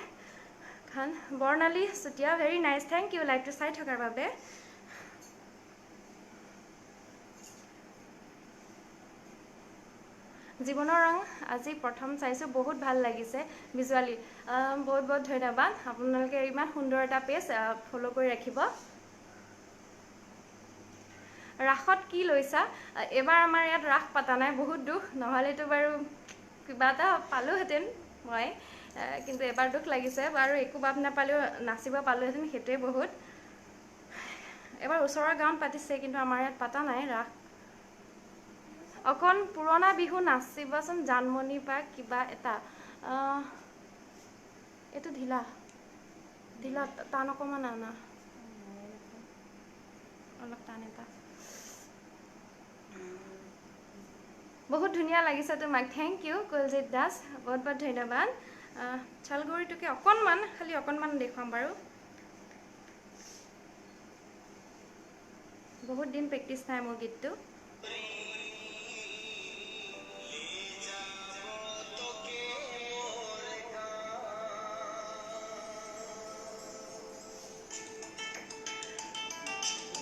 S1: Khan Barnali Chutia very nice thank you লাইভটো চাই থকাৰ বাবে জীৱনৰ ৰং আজি প্ৰথম চাইছোঁ বহুত ভাল লাগিছে ভিজুৱেলি বহুত ধন্যবাদ আপোনালোকে ইমান সুন্দৰ এটা পেজ ফ'ল' কৰি ৰাখিব ৰাসত কি লৈছা এবাৰ আমাৰ ইয়াত ৰাস পতা নাই বহুত দুখ নহ'লেতো বাৰু কিবা এটা পালোঁহেঁতেন মই কিন্তু এবাৰ দুখ লাগিছে বাৰু একো বাপ নাপালেও নাচিব পালোঁহেঁতেন সেইটোৱে বহুত এবাৰ ওচৰৰ গাঁৱত পাতিছে কিন্তু আমাৰ ইয়াত পতা নাই ৰাস অকণ পুৰণা বিহু নাচিবাচোন জানমণি বা কিবা এটা এইটো ঢিলা টান অকণমান আনা অলপ টান এটা বহুত ধুনীয়া লাগিছে তোমাক থেংক ইউ কুলজিত দাস বহুত ধন্যবাদ চলগৰিটোকে অকণমান খালি অকণমান দেখুৱাম বাৰু বহুত দিন প্ৰেক্টিছ নাই মোৰ গীতটো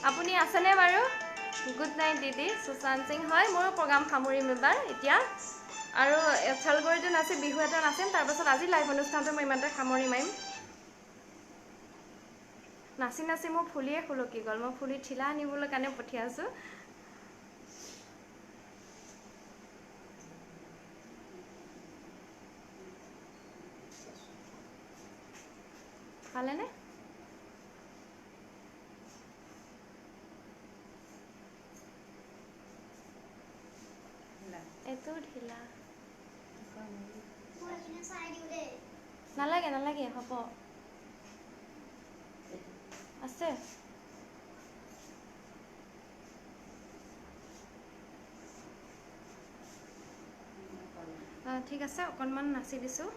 S1: আপুনি আছেনে বাৰু গুড নাইট দিদি সুশান্ত সিং হয় মোৰো প্ৰগ্ৰাম সামৰিম এবাৰ এতিয়া আৰু চলগৰিটো নাচি বিহু এটা নাচিম তাৰপাছত আজি লাইভ অনুষ্ঠানটো মই ইমানতে সামৰি মাৰিম নাচি নাচি মোৰ ফুলিয়ে খুলকি গ'ল মই ফুলি ঠিলা আনিবলৈ কাৰণে পঠিয়াইছোঁ পালেনে এইটো ঢিলা নালাগে নালাগে হ'ব আছে ঠিক আছে অকণমান নাচি দিছোঁ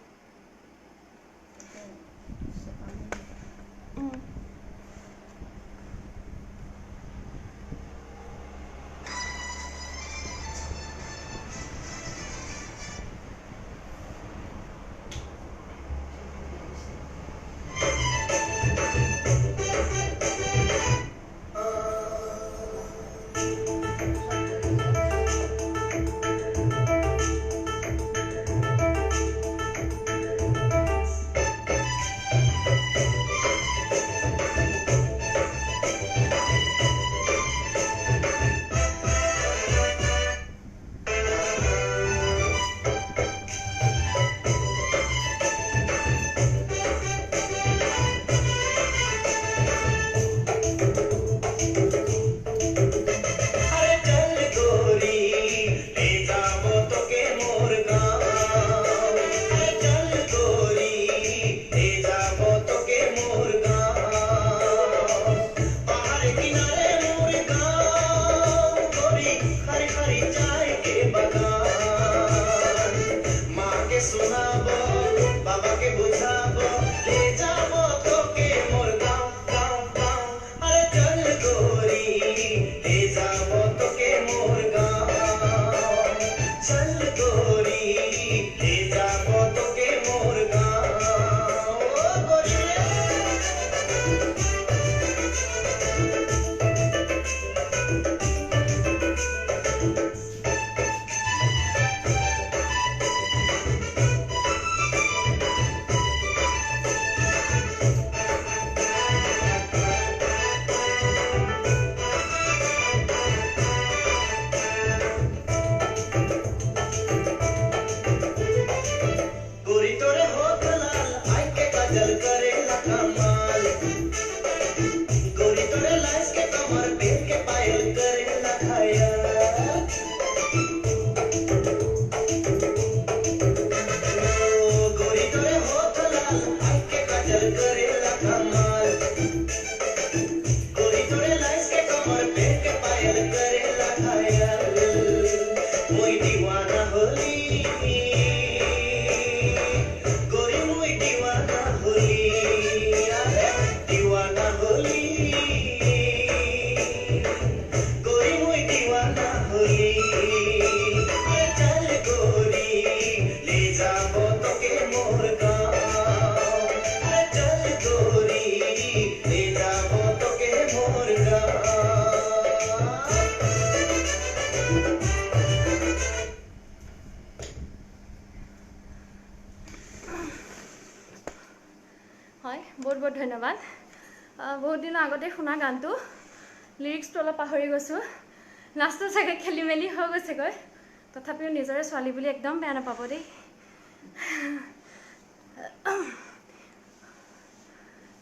S1: बहुत बहुत धन्यवाद बहुत दिन आगते शुना गान तो लिरिक्स तो अलग पाहरी गई नाचतो चागे खेली मेली हो गए तथापिओ निजरे छोवाली बुली एकदम बेया नापाब देई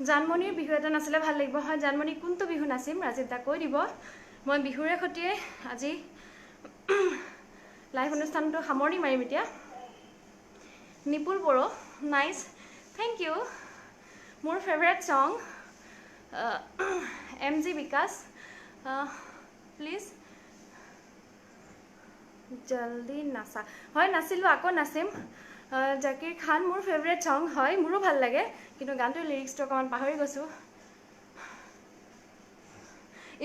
S1: जानमणिर बिहु एटा नाचिले ভাল লাগিব হয় जानमणि कोनটো बिहु नाचिम राजीव दा কৈ দিব মই बिहुरे खतिये আজি लाइव अनुष्ठानটো সামৰণি মাৰিম এতিয়া निपुल बड़ो nice thank you more favourite song MG Vikas please जल्दी नाचा হয় নাচিলো আকৌ নাচিম জাকিৰ খান मोर फेवरेट सॉन्ग হয় মোৰো ভাল লাগে কিন্তু গানটো লিৰিক্সটো অকমান পাহৰি গৈছো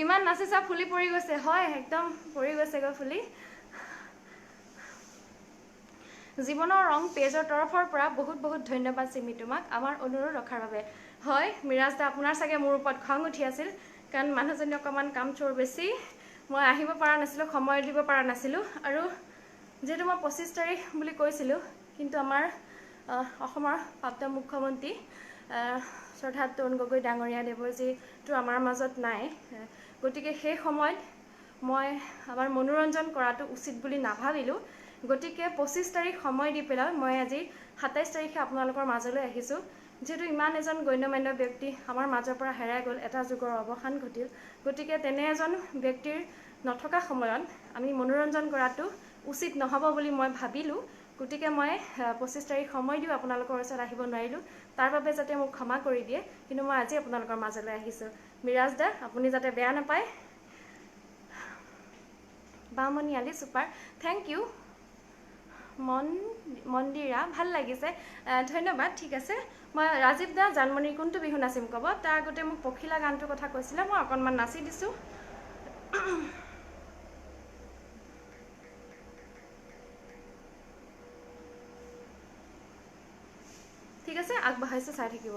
S1: ইমান নাচিছা ফুলি পৰি গৈছে হয় একদম পৰি গৈছে গৈ ফুলি জীৱনৰ ৰং পেজৰ তৰফৰ পৰা বহুত বহুত ধন্যবাদ সিমি তোমাক আমাৰ অনুৰোধ ৰখাৰ বাবে হয় মিৰাজ দা আপোনাৰ সাগে মোৰ ওপৰত খং উঠি আছিল কাৰণ মানুহজনী অকমান কাম চোৰ বেছি মই আহিব পৰা নাছিলো সময় দিব পৰা নাছিলো আৰু যেটো মই 25 তাৰিখ বুলি কৈছিলো কিন্তু আমাৰ অসমৰ প্ৰাপ্ত মুখ্যমন্ত্ৰী শ্ৰদ্ধাত তৰুণ গগৈ ডাঙৰীয়া দেৱৰজীটো আমাৰ মাজত নাই গতিকে সেই সময়ত মই আমাৰ মনোৰঞ্জন কৰাটো উচিত বুলি নাভাবিলোঁ গতিকে 25 তাৰিখ সময় দি পেলাই মই আজি 27 তাৰিখে আপোনালোকৰ মাজলৈ আহিছোঁ যেহেতু ইমান এজন গণ্যমান্য ব্যক্তি আমাৰ মাজৰ পৰা হেৰাই গ'ল এটা যুগৰ অৱসান ঘটিল গতিকে তেনে এজন ব্যক্তিৰ নথকা সময়ত আমি মনোৰঞ্জন কৰাটো উচিত নহ'ব বুলি মই ভাবিলোঁ গতিকে মই 25 তাৰিখ সময় দিও আপোনালোকৰ ওচৰত আহিব নোৱাৰিলোঁ তাৰ বাবে যাতে মোক ক্ষমা কৰি দিয়ে কিন্তু মই আজি আপোনালোকৰ মাজলৈ আহিছোঁ মিৰাজ দা আপুনি যাতে বেয়া নাপায় বামনি আলি সুপাৰ থ্যাংক ইউ মন্দিৰা ভাল লাগিছে ধন্যবাদ ঠিক আছে মই ৰাজীৱ দা জানমণিৰ কোনটো বিহু নাচিম ক'ব তাৰ আগতে মোক পখিলা গানটোৰ কথা কৈছিলে মই অকণমান নাচি দিছোঁ ঠিক আছে আগবাঢ়াইছে চাই থাকিব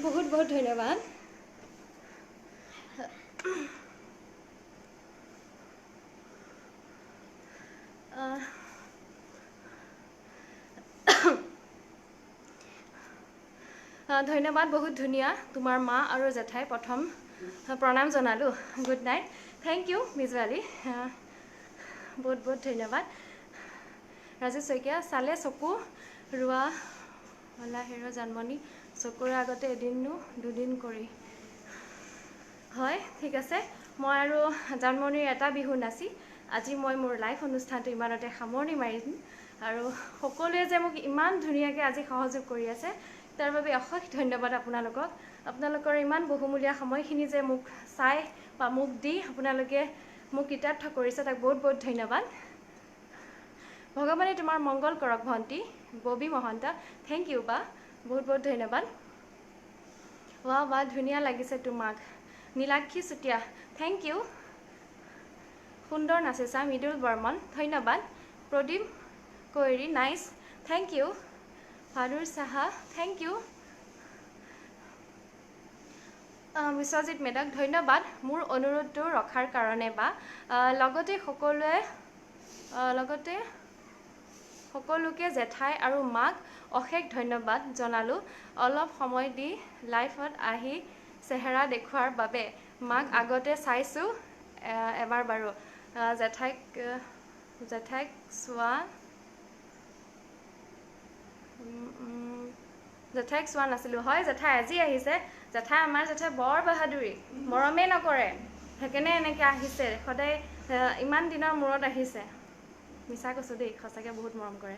S1: বহুত বহুত ধন্যবাদ ধন্যবাদ বহুত ধুনীয়া তোমাৰ মা আৰু জেঠাই প্ৰথম প্ৰণাম জনালোঁ গুড নাইট থ্যাংক ইউ মিজৱালি বহুত বহুত ধন্যবাদ ৰাজেশ শইকীয়া চালে চকু ৰোৱা হলা হেৰ জানমণি চকুৰ আগতে এদিনো দুদিন কৰি হয় ঠিক আছে মই আৰু জানমণিৰ এটা বিহু নাচি আজি মই মোৰ লাইভ অনুষ্ঠানটো ইমানতে সামৰণি মাৰিম আৰু সকলোৱে যে মোক ইমান ধুনীয়াকৈ আজি সহযোগ কৰি আছে তাৰ বাবে অশেষ ধন্যবাদ আপোনালোকৰ ইমান বহুমূলীয়া সময়খিনি যে মোক চাই বা মোক দি আপোনালোকে মোক কৃতাৰ্থ কৰিছে তাক বহুত বহুত ধন্যবাদ ভগৱানে তোমাৰ মংগল কৰক ভণ্টি ববি মহন্ত থেংক ইউ বা বহুত বহুত ধন্যবাদ বা ধুনীয়া লাগিছে তোমাক নীলাক্ষী চুতীয়া থেংক ইউ সুন্দৰ নাচিছা মৃদুল বৰ্মন ধন্যবাদ Pradip Kairi nice thank you Bhadur Saha thank U Biswajit Maddox ধন্যবাদ মোৰ অনুৰোধটো ৰখাৰ কাৰণে বা লগতে সকলোকে জেঠাই আৰু মাক অশেষ ধন্যবাদ জনালোঁ অলপ সময় দি লাইভত আহি চেহেৰা দেখুৱাৰ বাবে মাক আগতে চাইছোঁ এবাৰ বাৰু জেঠাইক চোৱা নাছিলোঁ হয় জেঠাই আজি আহিছে জেঠাই আমাৰ জেঠাই বৰ বাহাদুৰি মৰমেই নকৰে সেইকাৰণে এনেকৈ আহিছে সদায় ইমান দিনৰ মূৰত আহিছে মিছা কৈছোঁ দেই সঁচাকৈ বহুত মৰম কৰে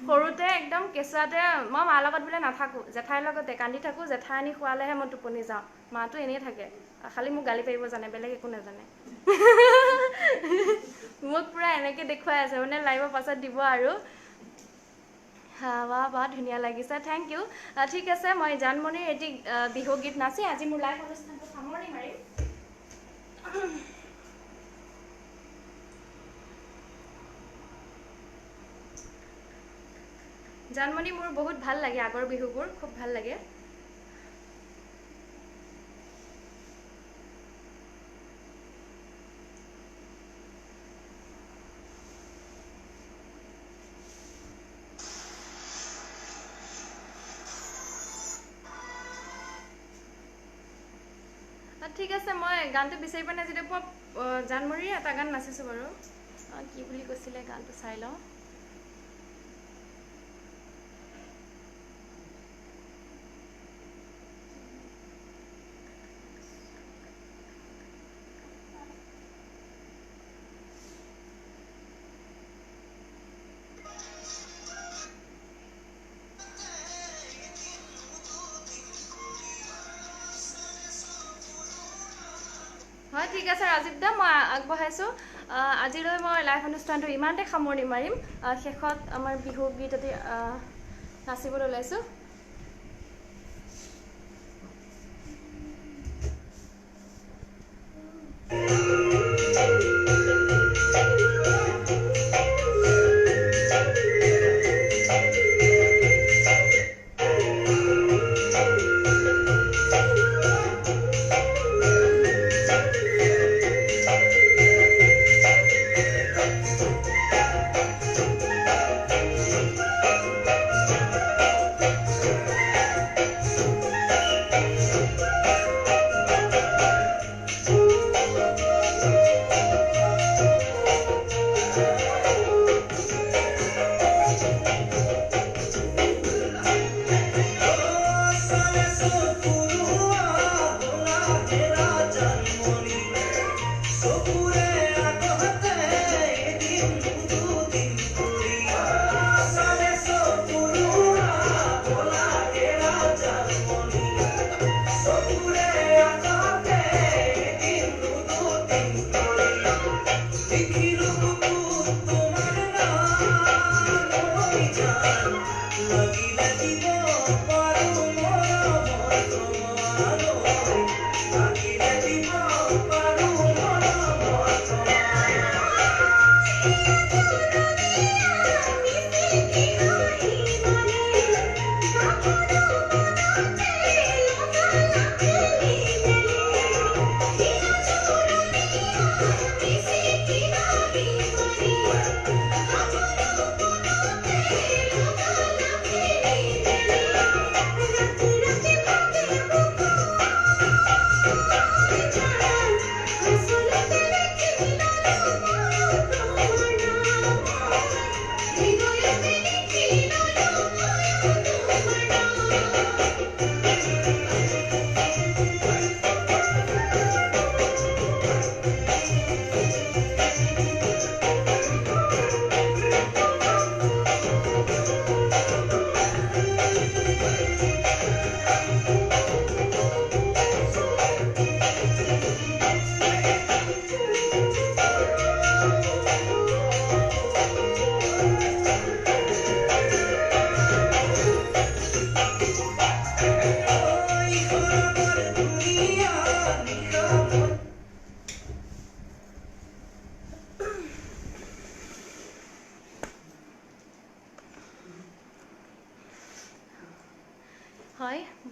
S1: সৰুতে একদম কেঁচুৱাতে মই মাৰ লগত বোলে নাথাকোঁ জেঠাইৰ লগতে কান্দি থাকোঁ জেঠাই আনি খোৱালেহে মই টোপনি যাওঁ মাটো এনেই থাকে খালি মোক গালি পাৰিব জানে বেলেগ একো নাজানে মোক পূৰা এনেকৈ দেখুৱাই আছে মানে লাইভৰ পাছত দিব আৰু বা ধুনীয়া লাগিছে থেংক ইউ ঠিক আছে মই জানমণিৰ এটি বিহু গীত নাচি আজি মোৰ লাইভ অনুষ্ঠানটো সামৰণি মাৰিম জানমণি মোৰ বহুত ভাল লাগে আগৰ বিহুবোৰ খুব ভাল লাগে ঠিক আছে মই গানটো বিচাৰি পোৱা নাই যদি মই জানমণিৰ এটা গান নাচিছোঁ বাৰু কি বুলি কৈছিলে গানটো চাই লওঁ হয় ঠিক আছে ৰাজীৱ দা মই আগবঢ়াইছোঁ আজিলৈ মই লাইভ অনুষ্ঠানটো ইমানতে সামৰণি মাৰিম শেষত আমাৰ বিহু গীত এটি নাচিবলৈ ওলাইছোঁ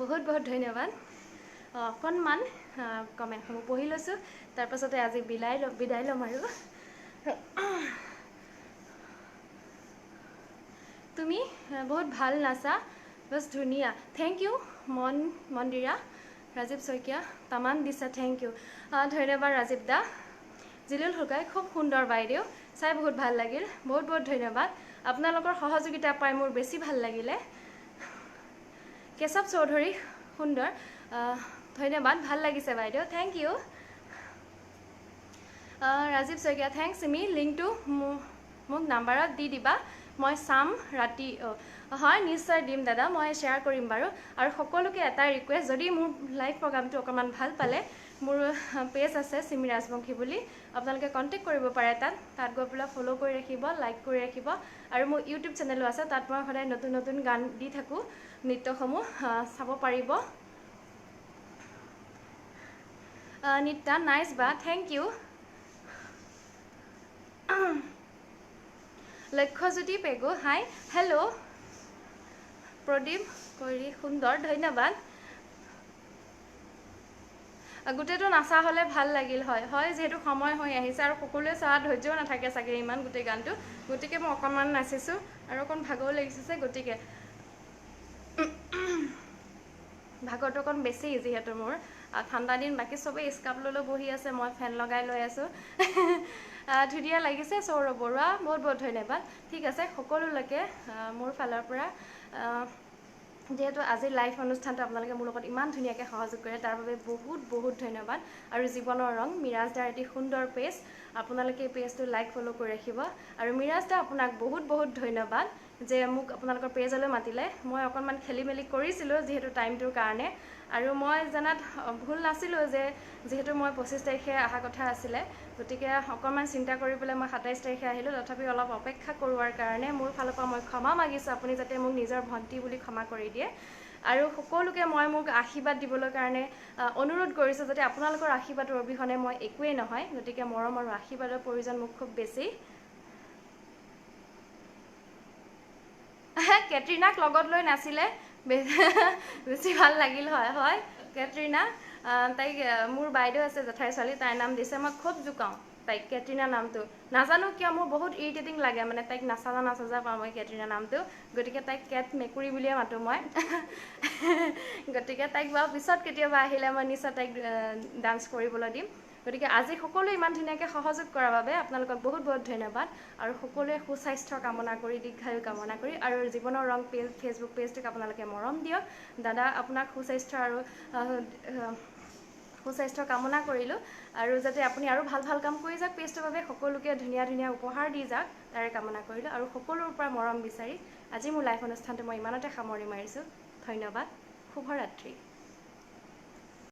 S1: বহুত বহুত ধন্যবাদ অকণমান কমেণ্টসমূহ পঢ়ি লৈছোঁ তাৰপাছতে আজি বিদায় ল'ম আৰু তুমি বহুত ভাল নাচা বছ ধুনীয়া থেংক ইউ মন্দিৰা ৰাজীৱ শইকীয়া তামান দিছা থেংক ইউ ধন্যবাদ ৰাজীৱ দা জিলুল হুকাই খুব সুন্দৰ বাইদেউ চাই বহুত ভাল লাগিল বহুত বহুত ধন্যবাদ আপোনালোকৰ সহযোগিতা পাই মোৰ বেছি ভাল লাগিলে কেশৱ চৌধুৰী সুন্দৰ ধন্যবাদ ভাল লাগিছে বাইদেউ thank you Rajib Saikia thanks me লিংকটো মোক নাম্বাৰত দি দিবা মই চাম ৰাতি হয় নিশ্চয় দিম দাদা মই শ্বেয়াৰ কৰিম বাৰু আৰু সকলোকে এটাই ৰিকুৱেষ্ট যদি মোৰ লাইভ প্ৰগ্ৰামটো অকণমান ভাল পালে মোৰ পেজ আছে চিমি ৰাজবংশী বুলি আপোনালোকে কণ্টেক্ট কৰিব পাৰে তাত গৈ পেলাই ফ'ল' কৰি ৰাখিব লাইক কৰি ৰাখিব আৰু মোৰ ইউটিউব চেনেলো আছে তাত মই সদায় নতুন নতুন গান দি থাকোঁ নৃত্যসমূহ চাব পাৰিব নিত্যা নাইচ বা thank you Lakshyajyoti Pegu hi hello' প্ৰদীপ কৰি সুন্দৰ ধন্যবাদ গোটেইটো নাচা হ'লে ভাল লাগিল হয় যিহেতু সময় হৈ আহিছে আৰু সকলোৱে চোৱা ধৈৰ্যও নাথাকে চাগে ইমান গোটেই গানটো গতিকে মই অকণমান নাচিছোঁ আৰু অকণ ভাগৰো লাগিছে গতিকে ভাগৰটো অকণ বেছি যিহেতু মোৰ ঠাণ্ডা দিন বাকী চবেই স্কাৰ্ফ লৈ বহি আছে মই ফেন লগাই লৈ আছোঁ ধুনীয়া লাগিছে সৌৰভ বৰুৱা বহুত বহুত ধন্যবাদ ঠিক আছে সকলোলৈকে মোৰ ফালৰ পৰা যেহেতু আজি লাইভ অনুষ্ঠানটো আপোনালোকে মোৰ লগত ইমান ধুনীয়াকৈ সহযোগ কৰে তাৰ বাবে বহুত বহুত ধন্যবাদ আৰু জীৱনৰ ৰং মিৰাজ দাৰ এটি সুন্দৰ পেজ আপোনালোকে এই পেজটো লাইক ফ'ল' কৰি ৰাখিব আৰু মিৰাজ দা আপোনাক বহুত বহুত ধন্যবাদ যে মোক আপোনালোকৰ পেজলৈ মাতিলে মই অকণমান খেলি মেলি কৰিছিলোঁ যিহেতু টাইমটোৰ কাৰণে আৰু মই জনাত ভুল নাছিলোঁ যিহেতু মই 25 তাৰিখে অহা কথা আছিলে গতিকে অকণমান চিন্তা কৰি পেলাই মই 27 তাৰিখে আহিলোঁ তথাপি অলপ অপেক্ষা কৰোৱাৰ কাৰণে মোৰ ফালৰ পৰা মই ক্ষমা মাগিছোঁ আপুনি যাতে মোক নিজৰ ভণ্টি বুলি ক্ষমা কৰি দিয়ে আৰু সকলোকে মই মোক আশীৰ্বাদ দিবলৈ কাৰণে অনুৰোধ কৰিছোঁ যাতে আপোনালোকৰ আশীৰ্বাদৰ অবিহনে মই একোৱেই নহয় গতিকে মৰম আৰু আশীৰ্বাদৰ প্ৰয়োজন মোক খুব বেছি কেটৰিনাক লগত লৈ নাছিলে বেছি ভাল লাগিল হয় কেটৰিনা তাইক মোৰ বাইদেউ আছে জেঠাই ছোৱালী তাইৰ নাম দিছে মই খুব জোকাওঁ তাইক কেটৰিনা নামটো নাজানো কিয় মোৰ বহুত ইৰিটেটিং লাগে মানে তাইক নাচাজা পাওঁ মই কেটৰিনা নামটো গতিকে তাইক কেট মেকুৰী বুলিয়ে মাতোঁ মই গতিকে তাইক বাৰু পিছত কেতিয়াবা আহিলে মই নিশ্চয় তাইক ডান্স কৰিবলৈ দিম গতিকে আজি সকলোৱে ইমান ধুনীয়াকৈ সহযোগ কৰাৰ বাবে আপোনালোকক বহুত বহুত ধন্যবাদ আৰু সকলোৱে সুস্বাস্থ্য কামনা কৰি দীৰ্ঘায়ু কামনা কৰি আৰু জীৱনৰ ৰং ফেচবুক পেজটোক আপোনালোকে মৰম দিয়ক দাদা আপোনাক সুস্বাস্থ্য আৰু সুস্বাস্থ্য কামনা কৰিলোঁ আৰু যাতে আপুনি আৰু ভাল ভাল কাম কৰি যাওক পেজটোৰ বাবে সকলোকে ধুনীয়া ধুনীয়া উপহাৰ দি যাওক তাৰে কামনা কৰিলোঁ আৰু সকলোৰ পৰা মৰম বিচাৰি আজি মোৰ লাইভ অনুষ্ঠানটো মই ইমানতে সামৰি মাৰিছোঁ ধন্যবাদ শুভৰাত্ৰি